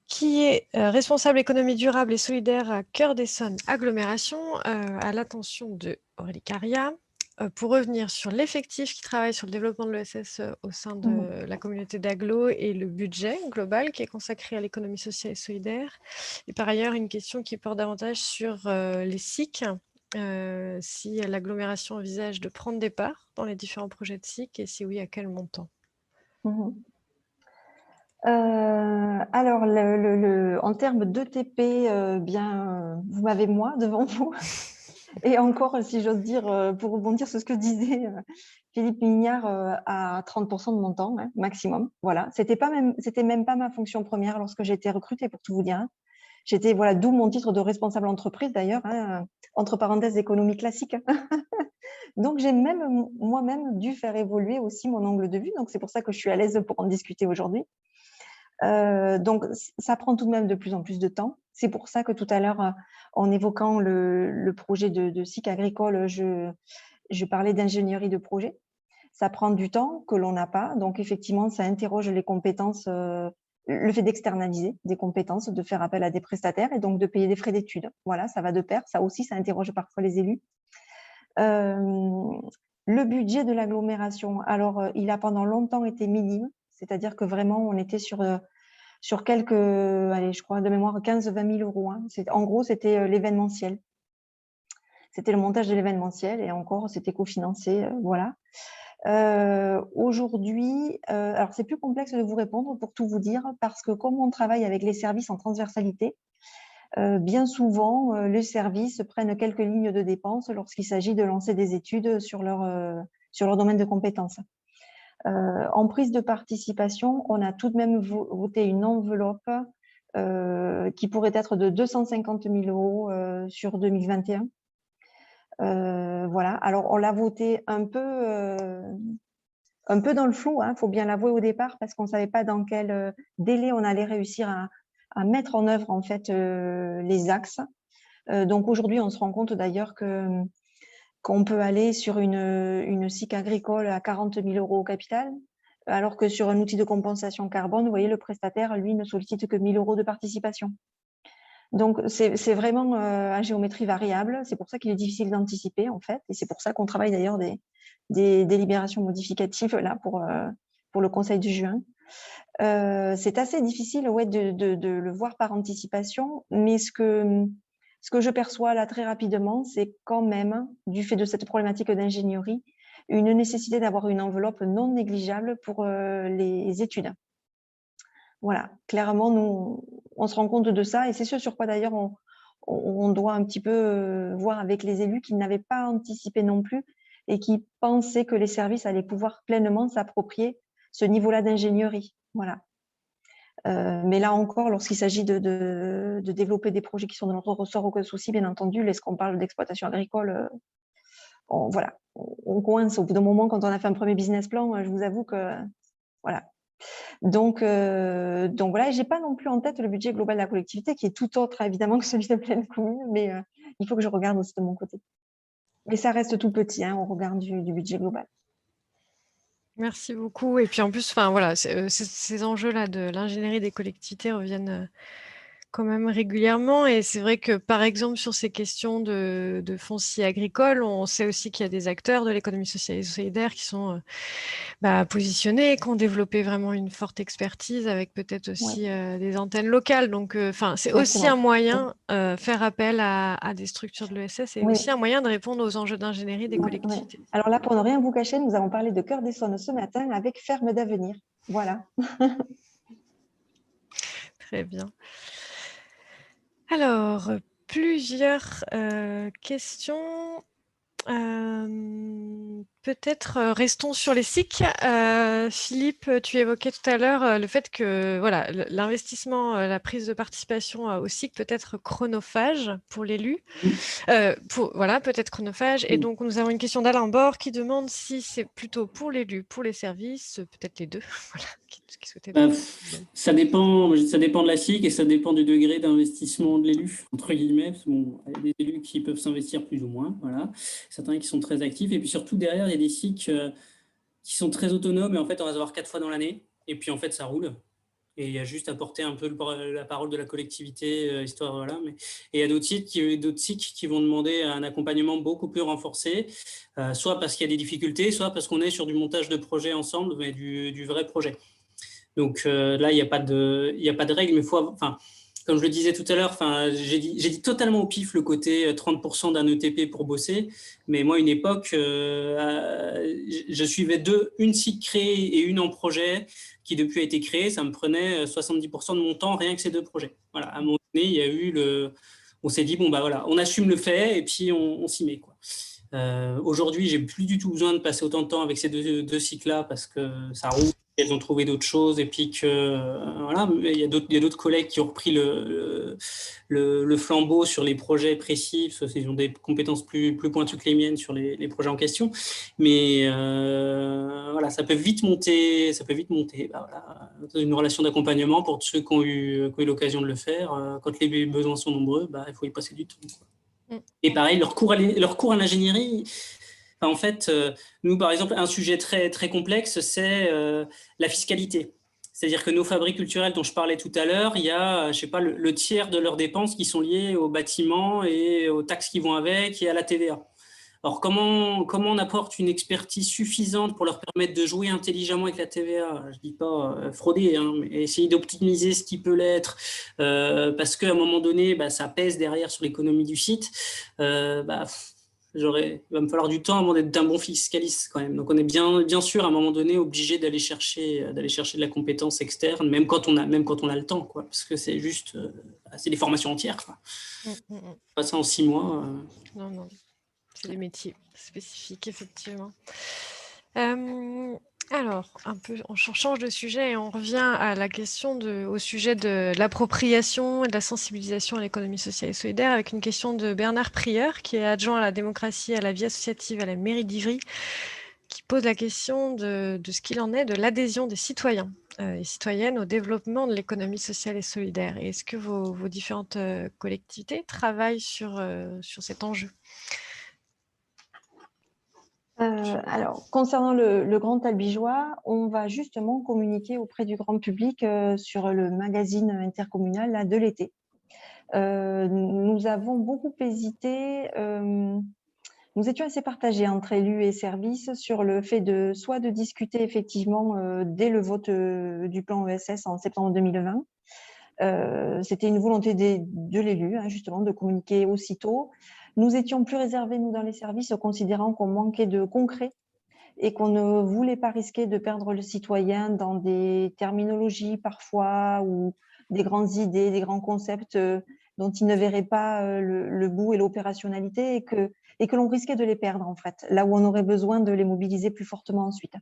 qui est responsable économie durable et solidaire à Cœur d'Essonne Agglomération, à l'attention de Aurélie Caria. Pour revenir sur l'effectif qui travaille sur le développement de l'ESS au sein de la communauté d'agglo et le budget global qui est consacré à l'économie sociale et solidaire. Et par ailleurs, une question qui porte davantage sur les SIC, si l'agglomération envisage de prendre des parts dans les différents projets de SIC et si oui, à quel montant. Alors, en termes d'ETP, vous m'avez moi devant vous. Et encore, si j'ose dire, pour rebondir sur ce que disait Philippe Mignard, à 30% de mon temps, hein, maximum. Voilà, c'était même pas ma fonction première lorsque j'ai été recrutée, pour tout vous dire. Hein. J'étais, voilà, d'où mon titre de responsable entreprise d'ailleurs, hein, entre parenthèses économie classique. Donc j'ai même moi-même dû faire évoluer aussi mon angle de vue. Donc c'est pour ça que je suis à l'aise pour en discuter aujourd'hui. Donc ça prend tout de même de plus en plus de temps. C'est pour ça que tout à l'heure, en évoquant le projet de SIC agricole, je parlais d'ingénierie de projet. Ça prend du temps que l'on n'a pas. Donc effectivement, ça interroge les compétences, le fait d'externaliser des compétences, de faire appel à des prestataires et donc de payer des frais d'études. Voilà, ça va de pair. Ça aussi, ça interroge parfois les élus. Le budget de l'agglomération, alors il a pendant longtemps été minime, c'est-à-dire que vraiment on était sur quelques, allez, je crois de mémoire 15-20 000 euros. Hein. En gros, c'était l'événementiel. C'était le montage de l'événementiel et encore, c'était cofinancé, voilà. Aujourd'hui, alors c'est plus complexe de vous répondre pour tout vous dire, parce que comme on travaille avec les services en transversalité, bien souvent, les services prennent quelques lignes de dépenses lorsqu'il s'agit de lancer des études sur leur domaine de compétences. En prise de participation, on a tout de même voté une enveloppe qui pourrait être de 250 000 euros sur 2021. Voilà. Alors, on l'a voté un peu dans le flou, hein, faut bien l'avouer au départ, parce qu'on ne savait pas dans quel délai on allait réussir à mettre en œuvre en fait les axes. Donc aujourd'hui, on se rend compte d'ailleurs qu'on peut aller sur une SIC agricole à 40 000 euros au capital, alors que sur un outil de compensation carbone, vous voyez, le prestataire, lui, ne sollicite que 1 000 euros de participation. Donc, c'est vraiment à géométrie variable. C'est pour ça qu'il est difficile d'anticiper, en fait. Et c'est pour ça qu'on travaille d'ailleurs des délibérations modificatives là pour le Conseil du juin. C'est assez difficile ouais, de le voir par anticipation, mais ce que je perçois là très rapidement, c'est quand même, du fait de cette problématique d'ingénierie, une nécessité d'avoir une enveloppe non négligeable pour les études. Voilà, clairement, nous, on se rend compte de ça et c'est ce sur quoi d'ailleurs on doit un petit peu voir avec les élus qui n'avaient pas anticipé non plus et qui pensaient que les services allaient pouvoir pleinement s'approprier ce niveau-là d'ingénierie. Voilà. Mais là encore, lorsqu'il s'agit de développer des projets qui sont de notre ressort, aucun souci, bien entendu, lorsqu'on parle d'exploitation agricole, voilà, on coince au bout d'un moment quand on a fait un premier business plan, je vous avoue que voilà. Donc voilà, j'ai pas non plus en tête le budget global de la collectivité qui est tout autre évidemment que celui de pleine commune, mais il faut que je regarde aussi de mon côté. Mais ça reste tout petit hein, au regard du budget global. Merci beaucoup. Et puis en plus, enfin voilà, ces enjeux-là de l'ingénierie des collectivités reviennent quand même régulièrement. Et c'est vrai que, par exemple, sur ces questions de foncier agricole, on sait aussi qu'il y a des acteurs de l'économie sociale et solidaire qui sont positionnés, qui ont développé vraiment une forte expertise avec peut-être aussi des antennes locales. Donc, c'est aussi un moyen, faire appel à des structures de l'ESS et aussi un moyen de répondre aux enjeux d'ingénierie des collectivités. Alors là, pour ne rien vous cacher, nous avons parlé de Cœur d'Essonne ce matin avec Ferme d'avenir. Voilà. Très bien. Alors, plusieurs questions. Peut-être restons sur les SIC. Philippe, tu évoquais tout à l'heure le fait que voilà, l'investissement, la prise de participation au SIC peut être chronophage pour l'élu. Voilà, peut-être chronophage. Et donc, nous avons une question d'Alain Bord qui demande si c'est plutôt pour l'élu, pour les services, peut-être les deux. Voilà, qui souhaitait ça dépend de la SIC et ça dépend du degré d'investissement de l'élu, entre guillemets. Parce que, bon, il y a des élus qui peuvent s'investir plus ou moins, voilà. Certains qui sont très actifs. Et puis surtout, derrière, il y a des SIC qui sont très autonomes et en fait, on va se voir 4 fois dans l'année. Et puis en fait, ça roule. Et il y a juste à porter un peu la parole de la collectivité, histoire, voilà. Et il y a d'autres SIC qui vont demander un accompagnement beaucoup plus renforcé, soit parce qu'il y a des difficultés, soit parce qu'on est sur du montage de projet ensemble, mais du vrai projet. Donc là, il n'y a pas de règle, mais comme je le disais tout à l'heure, j'ai dit totalement au pif le côté 30% d'un ETP pour bosser. Mais moi, une époque, je suivais une SIC créée et une en projet qui depuis a été créée. Ça me prenait 70% de mon temps, rien que ces deux projets. Voilà, à un moment donné, il y a eu on s'est dit, bon, bah voilà, on assume le fait et puis on s'y met, quoi. Aujourd'hui, j'ai plus du tout besoin de passer autant de temps avec ces deux SIC-là parce que ça roule. Elles ont trouvé d'autres choses et puis que voilà, il y a d'autres collègues qui ont repris le flambeau sur les projets précis, parce qu'ils ont des compétences plus pointues que les miennes sur les projets en question. Mais voilà, ça peut vite monter. Voilà, dans une relation d'accompagnement pour ceux qui ont eu l'occasion de le faire. Quand les besoins sont nombreux, il faut y passer du temps, quoi. Et pareil, leur cours à l'ingénierie. En fait, nous, par exemple, un sujet très, très complexe, c'est la fiscalité. C'est-à-dire que nos fabriques culturelles dont je parlais tout à l'heure, il y a, je sais pas, le tiers de leurs dépenses qui sont liées aux bâtiments et aux taxes qui vont avec et à la TVA. Alors, comment on apporte une expertise suffisante pour leur permettre de jouer intelligemment avec la TVA? Je ne dis pas frauder, hein, mais essayer d'optimiser ce qui peut l'être, parce qu'à un moment donné, ça pèse derrière sur l'économie du site. Il va me falloir du temps avant d'être d'un bon fiscaliste quand même. Donc on est bien sûr à un moment donné obligé d'aller chercher de la compétence externe, même quand on a le temps, quoi, parce que c'est juste c'est des formations entières, quoi. Pas ça en 6 mois. Non, c'est des métiers spécifiques effectivement. Alors, Alors, un peu, on change de sujet et on revient à la question au sujet de l'appropriation et de la sensibilisation à l'économie sociale et solidaire, avec une question de Bernard Prieur, qui est adjoint à la démocratie et à la vie associative à la mairie d'Ivry, qui pose la question de ce qu'il en est de l'adhésion des citoyens et citoyennes au développement de l'économie sociale et solidaire. Et est-ce que vos différentes collectivités travaillent sur cet enjeu ? Alors, concernant le Grand Albigeois, on va justement communiquer auprès du grand public sur le magazine intercommunal là, de l'été. Nous avons beaucoup hésité, nous étions assez partagés entre élus et services sur le fait de soit de discuter effectivement dès le vote du plan ESS en septembre 2020. C'était une volonté de l'élu, hein, justement, de communiquer aussitôt. Nous étions plus réservés, nous, dans les services, considérant qu'on manquait de concret et qu'on ne voulait pas risquer de perdre le citoyen dans des terminologies parfois ou des grandes idées, des grands concepts dont il ne verrait pas le bout et l'opérationnalité et que l'on risquait de les perdre, en fait, là où on aurait besoin de les mobiliser plus fortement ensuite.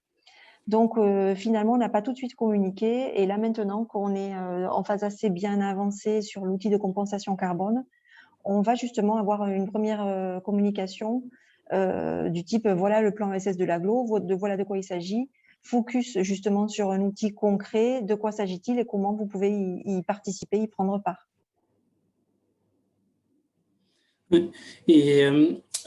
Donc, finalement, on n'a pas tout de suite communiqué. Et là, maintenant qu'on est en phase assez bien avancée sur l'outil de compensation carbone, on va justement avoir une première communication du type voilà le plan ESS de l'agglo, voilà de quoi il s'agit, focus justement sur un outil concret, de quoi s'agit-il et comment vous pouvez y participer, y prendre part. Et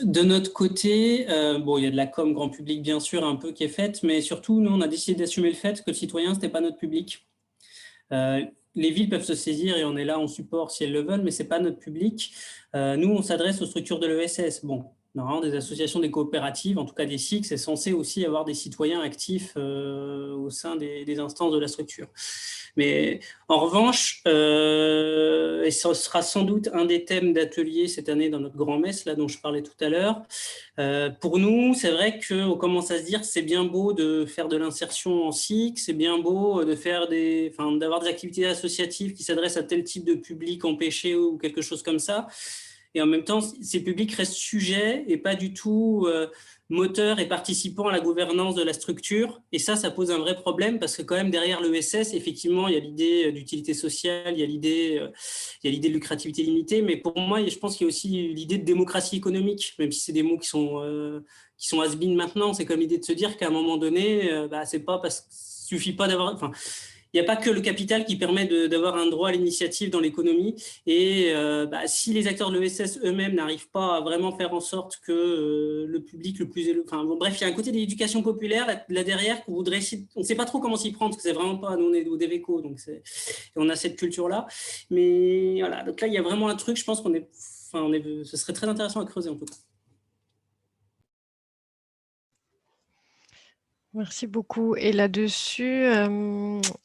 de notre côté, bon, il y a de la com grand public bien sûr un peu qui est faite, mais surtout nous on a décidé d'assumer le fait que le citoyen c'était pas notre public. Les villes peuvent se saisir et on est là en support si elles le veulent, mais c'est pas notre public. Nous on s'adresse aux structures de l'ESS. Bon, normalement des associations, des coopératives, en tout cas des SIC, c'est censé aussi avoir des citoyens actifs au sein des instances de la structure. Mais en revanche, et ce sera sans doute un des thèmes d'atelier cette année dans notre grand-messe, là dont je parlais tout à l'heure, pour nous, c'est vrai qu'on commence à se dire que c'est bien beau de faire de l'insertion en SIC, c'est bien beau de faire d'avoir des activités associatives qui s'adressent à tel type de public empêché ou quelque chose comme ça. Et en même temps, ces publics restent sujets et pas du tout moteurs et participants à la gouvernance de la structure. Et ça pose un vrai problème parce que quand même derrière l'ESS, effectivement, il y a l'idée d'utilité sociale, il y a l'idée de lucrativité limitée. Mais pour moi, je pense qu'il y a aussi l'idée de démocratie économique, même si c'est des mots qui sont has-been maintenant. C'est comme l'idée de se dire qu'à un moment donné, c'est pas parce qu'il suffit pas d'avoir... Il n'y a pas que le capital qui permet d'avoir un droit à l'initiative dans l'économie. Et si les acteurs de l'ESS eux-mêmes n'arrivent pas à vraiment faire en sorte que le public le plus élevé... bref, il y a un côté de l'éducation populaire là derrière qu'on voudrait... On ne sait pas trop comment s'y prendre, parce que c'est vraiment pas... Nous, on est au DEVECO, donc on a cette culture-là. Mais voilà, donc là, il y a vraiment un truc, je pense qu'on est... ce serait très intéressant à creuser en tout cas. Merci beaucoup. Et là-dessus,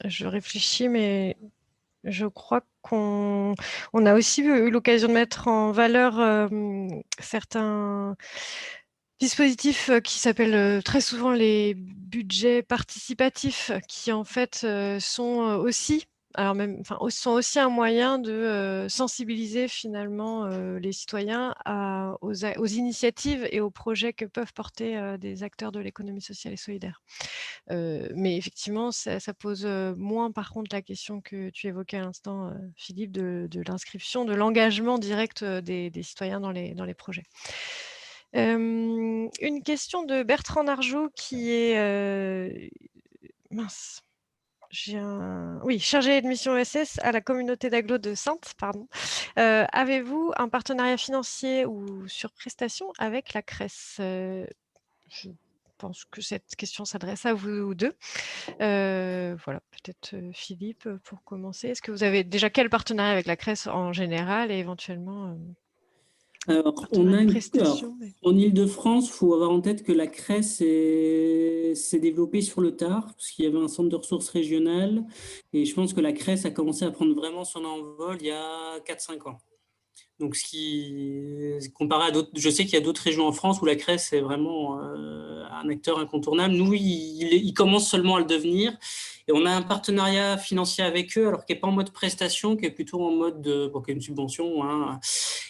je réfléchis, mais je crois qu'on a aussi eu l'occasion de mettre en valeur certains dispositifs qui s'appellent très souvent les budgets participatifs, qui en fait sont aussi sont aussi un moyen de sensibiliser finalement les citoyens aux initiatives et aux projets que peuvent porter des acteurs de l'économie sociale et solidaire. Mais effectivement, ça pose moins par contre la question que tu évoquais à l'instant, Philippe, de l'inscription, de l'engagement direct des citoyens dans les projets. Une question de Bertrand Narjou qui est... mince. Chargé de mission ESS à la communauté d'agglo de Saintes, pardon. Avez-vous un partenariat financier ou sur prestation avec la CRES ? Je pense que cette question s'adresse à vous deux. Voilà, peut-être Philippe pour commencer. Est-ce que vous avez déjà quel partenariat avec la CRES en général et éventuellement Alors, en Ile-de-France, il faut avoir en tête que la CRES s'est développée sur le tard, parce qu'il y avait un centre de ressources régionales, et je pense que la CRES a commencé à prendre vraiment son envol il y a 4-5 ans. Donc, comparé à d'autres, je sais qu'il y a d'autres régions en France où la CRES est vraiment un acteur incontournable. Nous, il commence seulement à le devenir. Et on a un partenariat financier avec eux, alors qui n'est pas en mode prestation, qui est plutôt en mode qui est une subvention. Hein.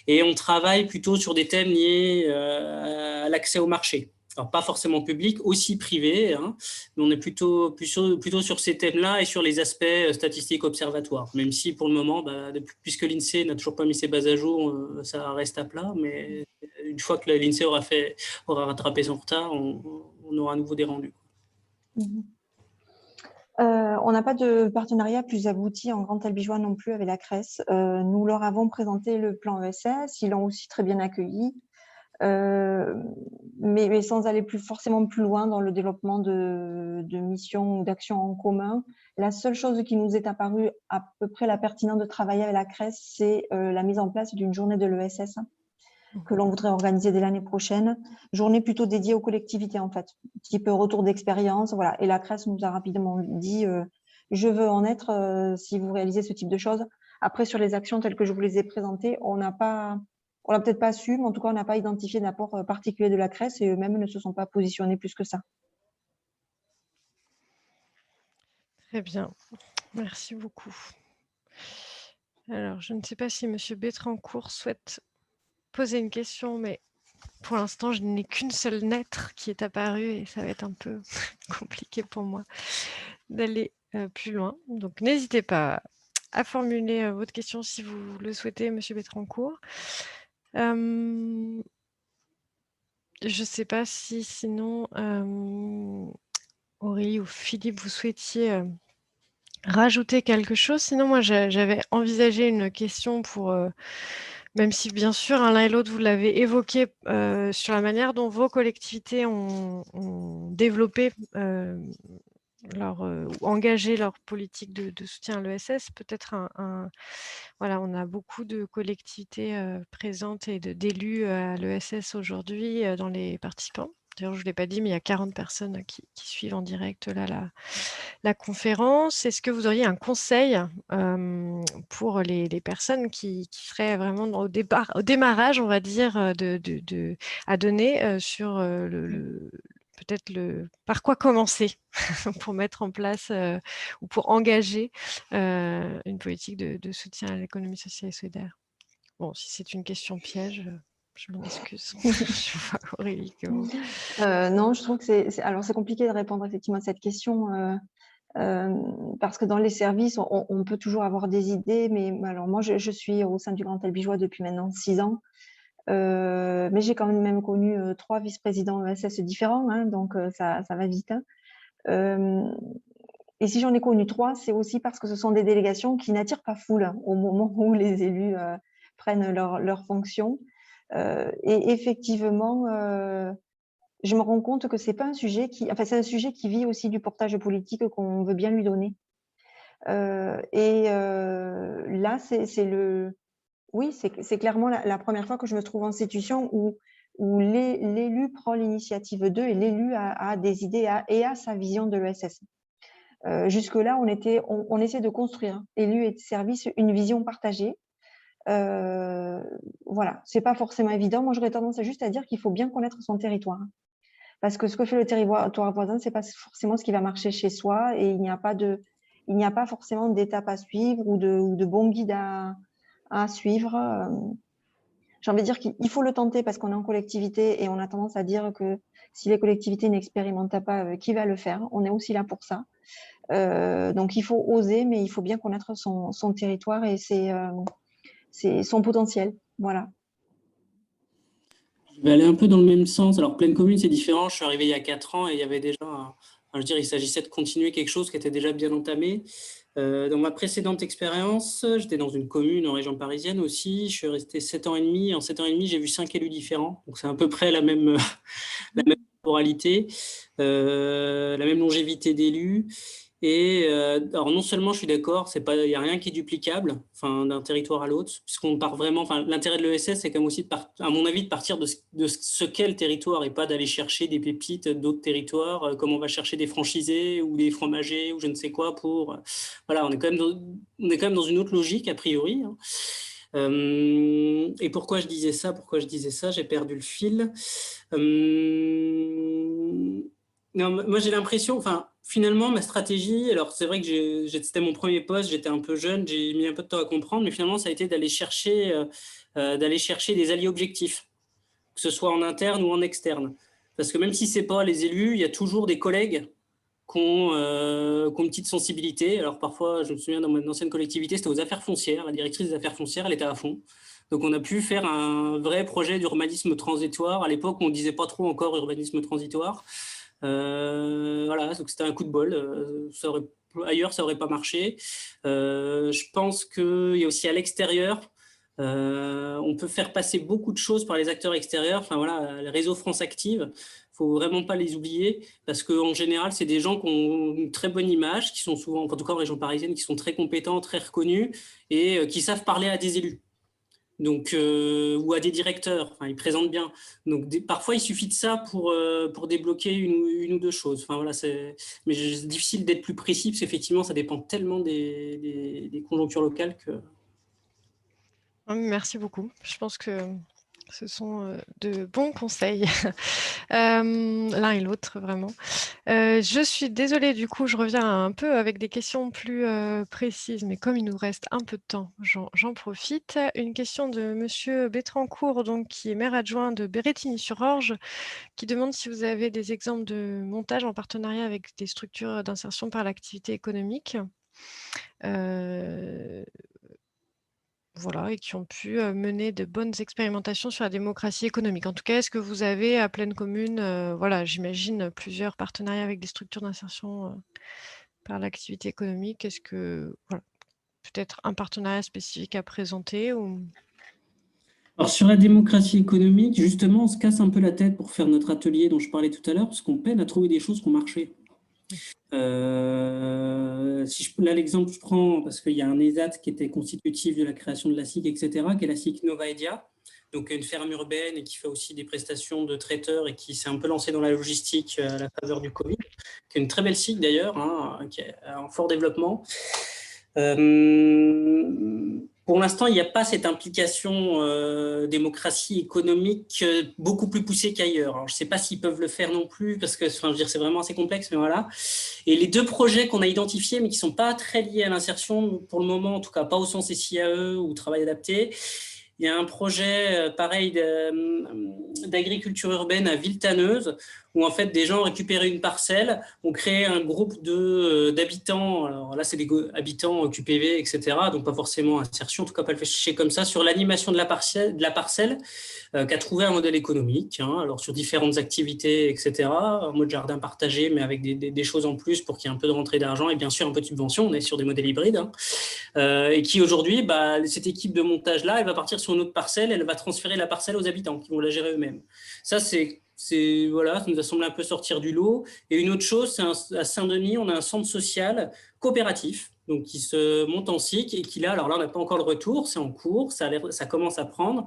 Et on travaille plutôt sur des thèmes liés à l'accès au marché. alors pas forcément public, aussi privé, hein, mais on est plutôt sur ces thèmes-là et sur les aspects statistiques observatoires, même si pour le moment, puisque l'INSEE n'a toujours pas mis ses bases à jour, ça reste à plat, mais une fois que l'INSEE aura rattrapé son retard, on aura à nouveau des rendus. On n'a pas de partenariat plus abouti en Grand Albigeois non plus avec la CRES. Nous leur avons présenté le plan ESS, ils l'ont aussi très bien accueilli, mais sans aller forcément plus loin dans le développement de missions ou d'actions en commun. La seule chose qui nous est apparue à peu près la pertinence de travailler avec la CRES, c'est la mise en place d'une journée de l'ESS que l'on voudrait organiser dès l'année prochaine. Journée plutôt dédiée aux collectivités, en fait, type retour d'expérience. Voilà. Et la CRES nous a rapidement dit je veux en être si vous réalisez ce type de choses. Après, sur les actions telles que je vous les ai présentées, on n'a peut-être pas su, mais en tout cas, on n'a pas identifié d'apport particulier de la CRES et eux-mêmes ne se sont pas positionnés plus que ça. Très bien, merci beaucoup. Alors, je ne sais pas si M. Betrancourt souhaite poser une question, mais pour l'instant, je n'ai qu'une seule lettre qui est apparue et ça va être un peu compliqué pour moi d'aller plus loin. Donc, n'hésitez pas à formuler votre question si vous le souhaitez, M. Betrancourt. Je ne sais pas si sinon, Aurélie ou Philippe, vous souhaitiez rajouter quelque chose. Sinon, moi, j'avais envisagé une question pour... même si, bien sûr, l'un et l'autre, vous l'avez évoqué sur la manière dont vos collectivités ont développé ou engagé leur politique de soutien à l'ESS. Peut-être voilà, on a beaucoup de collectivités présentes et d'élus à l'ESS aujourd'hui dans les participants. D'ailleurs, je ne l'ai pas dit, mais il y a 40 personnes qui suivent en direct là, la conférence. Est-ce que vous auriez un conseil pour les personnes qui seraient vraiment au démarrage, on va dire, à donner sur peut-être par quoi commencer pour mettre en place ou pour engager une politique de soutien à l'économie sociale et solidaire? Bon, si c'est une question piège, je m'en excuse. Je vois Aurélie que vous... Non, je trouve que c'est compliqué de répondre effectivement à cette question parce que dans les services, on peut toujours avoir des idées, mais alors moi, je suis au sein du Grand Albigeois depuis maintenant 6 ans, mais j'ai quand même connu 3 vice-présidents ESS différents, hein, donc ça va vite. Hein. Et si j'en ai connu 3, c'est aussi parce que ce sont des délégations qui n'attirent pas foule hein, au moment où les élus prennent leur fonction. Et effectivement, je me rends compte que c'est pas un sujet c'est un sujet qui vit aussi du portage politique qu'on veut bien lui donner. Là, c'est clairement la première fois que je me trouve en situation où l'élu prend l'initiative d'eux et l'élu a des idées et a sa vision de l'ESS. Jusque-là, on essaie de construire, élus et services, une vision partagée. Voilà, c'est pas forcément évident. Moi, j'aurais tendance juste à dire qu'il faut bien connaître son territoire. Parce que ce que fait le territoire voisin, c'est pas forcément ce qui va marcher chez soi et il n'y a pas forcément d'étapes à suivre ou de bons guides à suivre. J'ai envie de dire qu'il faut le tenter parce qu'on est en collectivité et on a tendance à dire que si les collectivités n'expérimentent pas, qui va le faire? On est aussi là pour ça. Donc il faut oser, mais il faut bien connaître son territoire et son potentiel. Voilà. Je vais aller un peu dans le même sens. Alors, Pleine Commune, c'est différent. Je suis arrivé il y a 4 ans et il y avait déjà, il s'agissait de continuer quelque chose qui était déjà bien entamé. Dans ma précédente expérience, j'étais dans une commune en région parisienne aussi. Je suis resté 7 ans et demi. En 7 ans et demi, j'ai vu 5 élus différents. Donc, c'est à peu près la même temporalité, la même longévité d'élus. Et alors non seulement je suis d'accord, il n'y a rien qui est duplicable, d'un territoire à l'autre, puisqu'on part vraiment. L'intérêt de l'ESS, c'est quand même aussi, à mon avis, de partir de ce qu'est le territoire et pas d'aller chercher des pépites d'autres territoires, comme on va chercher des franchisés ou des fromagers ou je ne sais quoi pour. Voilà, on est quand même dans une autre logique a priori. Hein. Et pourquoi je disais ça? J'ai perdu le fil. Non, moi j'ai l'impression, finalement ma stratégie, alors c'est vrai que c'était mon premier poste, j'étais un peu jeune, j'ai mis un peu de temps à comprendre, mais finalement ça a été d'aller chercher des alliés objectifs, que ce soit en interne ou en externe. parce que même si ce n'est pas les élus, il y a toujours des collègues qui ont une petite sensibilité. Alors parfois, je me souviens dans mon ancienne collectivité, c'était aux affaires foncières. La directrice des affaires foncières, elle était à fond. Donc on a pu faire un vrai projet d'urbanisme transitoire. À l'époque, on ne disait pas trop encore urbanisme transitoire. Voilà, donc c'était un coup de bol. Ailleurs, ça n'aurait pas marché. Je pense qu'il y a aussi à l'extérieur, on peut faire passer beaucoup de choses par les acteurs extérieurs. Enfin voilà, le réseau France Active, faut vraiment pas les oublier parce qu'en général, c'est des gens qui ont une très bonne image, qui sont souvent, en tout cas en région parisienne, qui sont très compétents, très reconnus et qui savent parler à des élus. Donc, ou à des directeurs, enfin, ils présentent bien. Donc, parfois, il suffit de ça pour débloquer une ou deux choses. Enfin, voilà, mais c'est difficile d'être plus précis parce qu'effectivement, ça dépend tellement des conjonctures locales que. Merci beaucoup. Je pense que ce sont de bons conseils, l'un et l'autre, vraiment. Je suis désolée, du coup, je reviens un peu avec des questions plus précises, mais comme il nous reste un peu de temps, j'en profite. Une question de Monsieur Bétrancourt, donc, qui est maire adjoint de Bérétigny-sur-Orge, qui demande si vous avez des exemples de montage en partenariat avec des structures d'insertion par l'activité économique. Voilà, et qui ont pu mener de bonnes expérimentations sur la démocratie économique. En tout cas, est-ce que vous avez à Plaine Commune, voilà, j'imagine plusieurs partenariats avec des structures d'insertion par l'activité économique? Est-ce que, voilà, peut-être un partenariat spécifique à présenter ou... Alors sur la démocratie économique, justement, on se casse un peu la tête pour faire notre atelier dont je parlais tout à l'heure, parce qu'on peine à trouver des choses qui ont marché. Là, l'exemple que je prends, parce qu'il y a un ESAT qui était constitutif de la création de la SIC, etc., qui est la SIC Novaedia, donc une ferme urbaine et qui fait aussi des prestations de traiteurs et qui s'est un peu lancée dans la logistique à la faveur du Covid, qui est une très belle SIC d'ailleurs, hein, qui est en fort développement. Pour l'instant, il n'y a pas cette implication démocratie économique beaucoup plus poussée qu'ailleurs. Alors, je ne sais pas s'ils peuvent le faire non plus, parce que enfin, je veux dire, c'est vraiment assez complexe, mais voilà. Et les deux projets qu'on a identifiés, mais qui ne sont pas très liés à l'insertion, pour le moment, en tout cas pas au sens SIAE ou travail adapté, il y a un projet pareil d'agriculture urbaine à Villetaneuse, où en fait des gens ont récupéré une parcelle, ont créé un groupe d'habitants, alors là c'est des habitants QPV, etc., donc pas forcément insertion, en tout cas pas le fichier comme ça, sur l'animation de la parcelle qui a trouvé un modèle économique, hein, alors sur différentes activités, etc., en mode jardin partagé, mais avec des choses en plus pour qu'il y ait un peu de rentrée d'argent et bien sûr un peu de subvention, on est sur des modèles hybrides, hein. Et qui aujourd'hui, cette équipe de montage-là, elle va partir sur une autre parcelle, elle va transférer la parcelle aux habitants qui vont la gérer eux-mêmes. Ça, voilà, ça nous a semblé un peu sortir du lot. Et une autre chose, c'est à Saint-Denis, on a un centre social coopératif, donc qui se monte en SIC et qui là, alors là, on n'a pas encore le retour, c'est en cours, ça commence à prendre,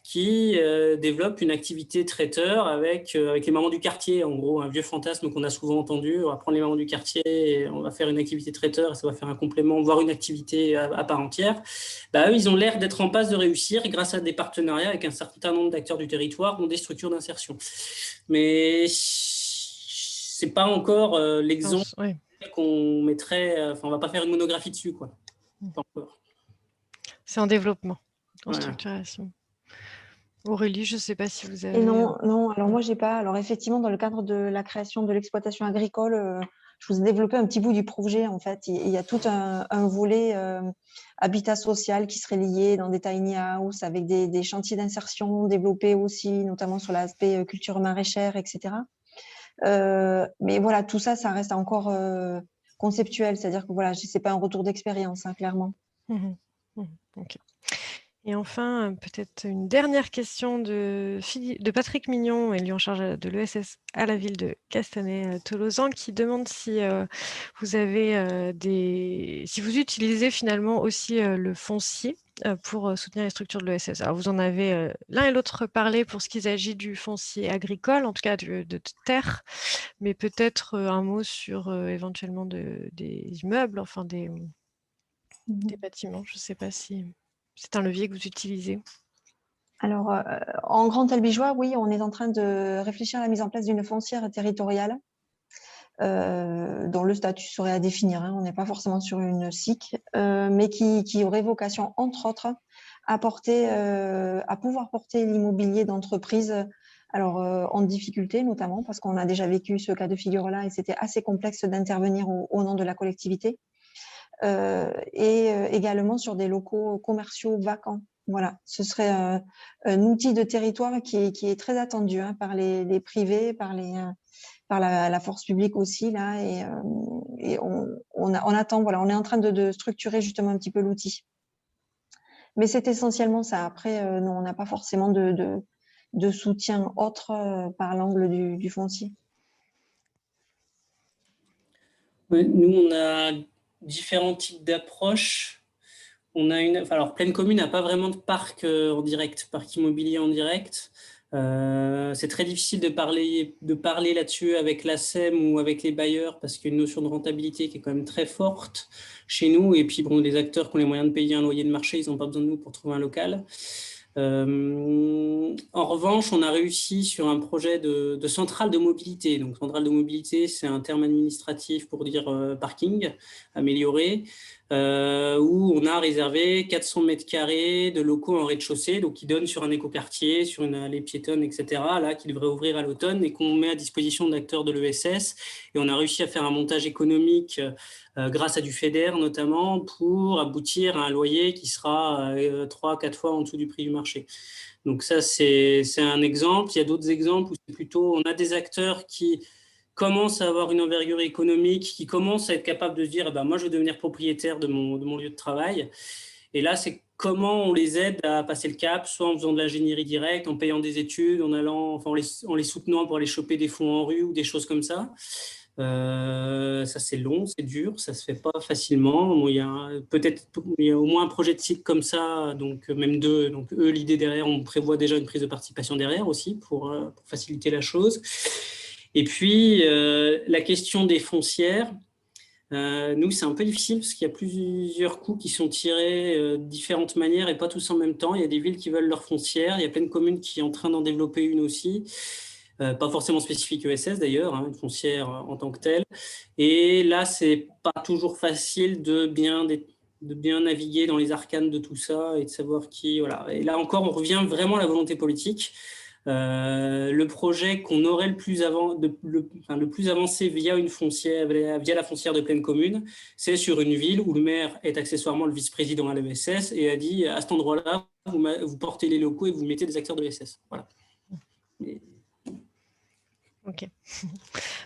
qui développe une activité traiteur avec les mamans du quartier, en gros, un vieux fantasme qu'on a souvent entendu, on va prendre les mamans du quartier et on va faire une activité traiteur et ça va faire un complément, voire une activité à part entière. Eux, ils ont l'air d'être en passe de réussir grâce à des partenariats avec un certain nombre d'acteurs du territoire, dont des structures d'insertion. Mais c'est pas encore l'exemple qu'on mettrait, on va pas faire une monographie dessus, quoi. Pas encore. C'est en développement, en structuration. Aurélie, je ne sais pas si vous avez... Et non, alors moi, j'ai pas. Alors effectivement, dans le cadre de la création de l'exploitation agricole, je vous ai développé un petit bout du projet, en fait. Il y a tout un volet habitat social qui serait lié dans des tiny house avec des chantiers d'insertion développés aussi, notamment sur l'aspect culture maraîchère, etc. Mais voilà, tout ça, ça reste encore conceptuel, c'est-à-dire que voilà, c'est pas un retour d'expérience, hein, clairement. Ok. Et enfin, peut-être une dernière question de Patrick Mignon, élu en charge de l'ESS à la ville de Castanet-Tolosan, qui demande si vous avez si vous utilisez finalement aussi le foncier pour soutenir les structures de l'ESS. Alors, vous en avez l'un et l'autre parlé pour ce qui s'agit du foncier agricole, en tout cas de terre, mais peut-être un mot sur éventuellement des immeubles, enfin des bâtiments. Je ne sais pas si c'est un levier que vous utilisez. Alors, en Grand Albigeois, oui, on est en train de réfléchir à la mise en place d'une foncière territoriale dont le statut serait à définir, hein. On n'est pas forcément sur une SIC, mais qui aurait vocation, entre autres, à pouvoir porter l'immobilier d'entreprise Alors, en difficulté notamment, parce qu'on a déjà vécu ce cas de figure-là et c'était assez complexe d'intervenir au nom de la collectivité. Et également sur des locaux commerciaux vacants. Voilà, ce serait un outil de territoire qui est très attendu par les privés, par la force publique aussi là, et on attend, voilà, on est en train de structurer justement un petit peu l'outil. Mais c'est essentiellement ça. Après, non, on n'a pas forcément de soutien autre par l'angle du foncier. Nous, on a différents types d'approches. On a alors, Plaine Commune n'a pas vraiment de parc en direct, parc immobilier en direct. C'est très difficile de parler là-dessus avec la SEM ou avec les bailleurs parce qu'il y a une notion de rentabilité qui est quand même très forte chez nous. Et puis, bon, des acteurs qui ont les moyens de payer un loyer de marché, ils n'ont pas besoin de nous pour trouver un local. En revanche, on a réussi sur un projet de centrale de mobilité. Donc, centrale de mobilité, c'est un terme administratif pour dire parking amélioré, où on a réservé 400 mètres carrés de locaux en rez-de-chaussée, donc qui donnent sur un écoquartier, sur une allée piétonne, etc., là, qui devrait ouvrir à l'automne et qu'on met à disposition d'acteurs de l'ESS. Et on a réussi à faire un montage économique grâce à du FEDER notamment, pour aboutir à un loyer qui sera 3-4 fois en dessous du prix du marché. Donc ça, c'est un exemple. Il y a d'autres exemples où c'est plutôt, on a des acteurs qui commencent à avoir une envergure économique, qui commencent à être capables de se dire, moi, je veux devenir propriétaire de mon lieu de travail. Et là, c'est comment on les aide à passer le cap, soit en faisant de l'ingénierie directe, en payant des études, en les soutenant pour aller choper des fonds en rue ou des choses comme ça. Ça, c'est long, c'est dur, ça se fait pas facilement. Bon, il y a au moins un projet de site comme ça, donc même deux. Donc eux, l'idée derrière, on prévoit déjà une prise de participation derrière aussi pour faciliter la chose. Et puis la question des foncières. Nous, c'est un peu difficile parce qu'il y a plusieurs coûts qui sont tirés de différentes manières et pas tous en même temps. Il y a des villes qui veulent leur foncière, il y a plein de communes qui sont en train d'en développer une aussi. Pas forcément spécifique ESS d'ailleurs, une foncière en tant que telle. Et là, c'est pas toujours facile de bien naviguer dans les arcanes de tout ça et de savoir qui. Voilà. Et là encore, on revient vraiment à la volonté politique. Le projet qu'on aurait le plus avancé via une foncière, via la foncière de Plaine Commune, c'est sur une ville où le maire est accessoirement le vice-président à l'ESS et a dit à cet endroit-là, vous portez les locaux et vous mettez des acteurs de l'ESS. Voilà. Ok.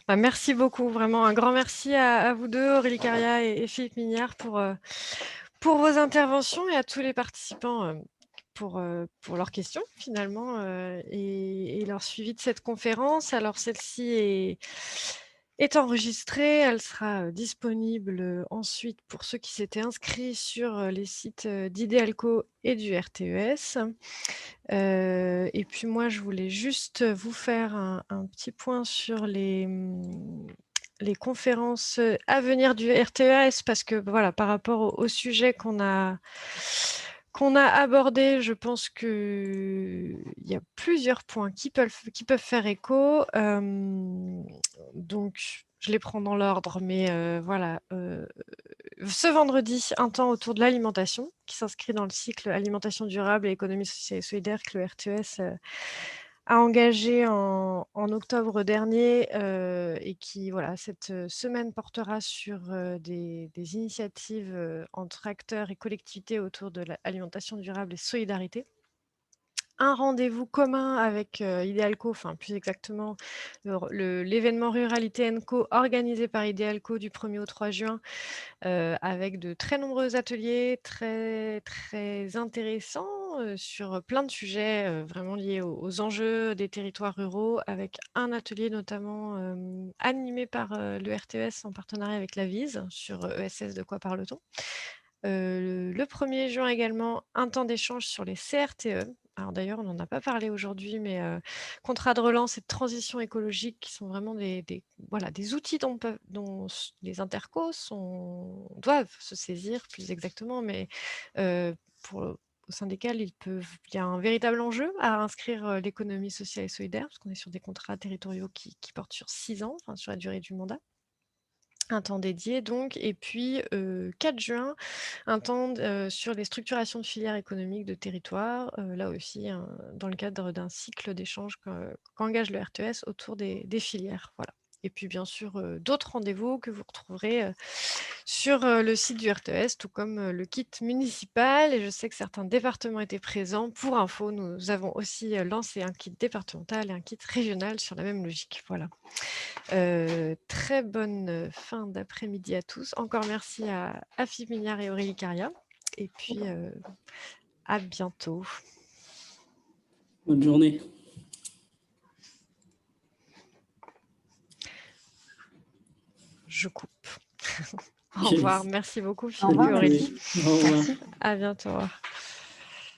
Merci beaucoup, vraiment un grand merci à vous deux, Aurélie Caria et Philippe Mignard, pour vos interventions et à tous les participants pour leurs questions finalement et leur suivi de cette conférence. Alors celle-ci est enregistrée, elle sera disponible ensuite pour ceux qui s'étaient inscrits sur les sites d'Idealco et du RTES. Et puis moi, je voulais juste vous faire un petit point sur les conférences à venir du RTES, parce que voilà, par rapport au sujet qu'on a abordé, je pense qu'il y a plusieurs points qui peuvent faire écho. Donc, je les prends dans l'ordre, mais voilà. Ce vendredi, un temps autour de l'alimentation, qui s'inscrit dans le cycle alimentation durable et économie sociale et solidaire que le RTES a engagé en octobre dernier et qui, voilà, cette semaine portera sur des initiatives entre acteurs et collectivités autour de l'alimentation durable et solidarité. Un rendez-vous commun avec Idealco, enfin plus exactement l'événement Ruralité Co organisé par Idealco du 1er au 3 juin avec de très nombreux ateliers très, très intéressants sur plein de sujets vraiment liés aux enjeux des territoires ruraux, avec un atelier notamment animé par le RTES en partenariat avec la VISE sur ESS, de quoi parle-t-on. Le 1er juin également, un temps d'échange sur les CRTE. Alors d'ailleurs, on n'en a pas parlé aujourd'hui, mais contrats de relance et de transition écologique qui sont vraiment des outils dont les intercos doivent se saisir plus exactement, mais au sein desquels il y a un véritable enjeu à inscrire l'économie sociale et solidaire, parce qu'on est sur des contrats territoriaux qui portent sur 6 ans, sur la durée du mandat. un temps dédié donc et puis, 4 juin, un temps sur les structurations de filières économiques de territoire, là aussi, dans le cadre d'un cycle d'échanges qu'engage le RTS autour des filières, voilà. Et puis bien sûr, d'autres rendez-vous que vous retrouverez, sur, le site du RTS, tout comme, le kit municipal et je sais que certains départements étaient présents. Pour info, nous avons aussi, lancé un kit départemental et un kit régional sur la même logique, voilà. Très bonne, fin d'après-midi à tous. Encore merci à Philippe Mignard et Aurélie Caria et puis, à bientôt. Bonne journée. Je coupe. Au revoir. Merci beaucoup Au Philippe revoir, et Aurélie. Au revoir. Merci. À bientôt. Au revoir.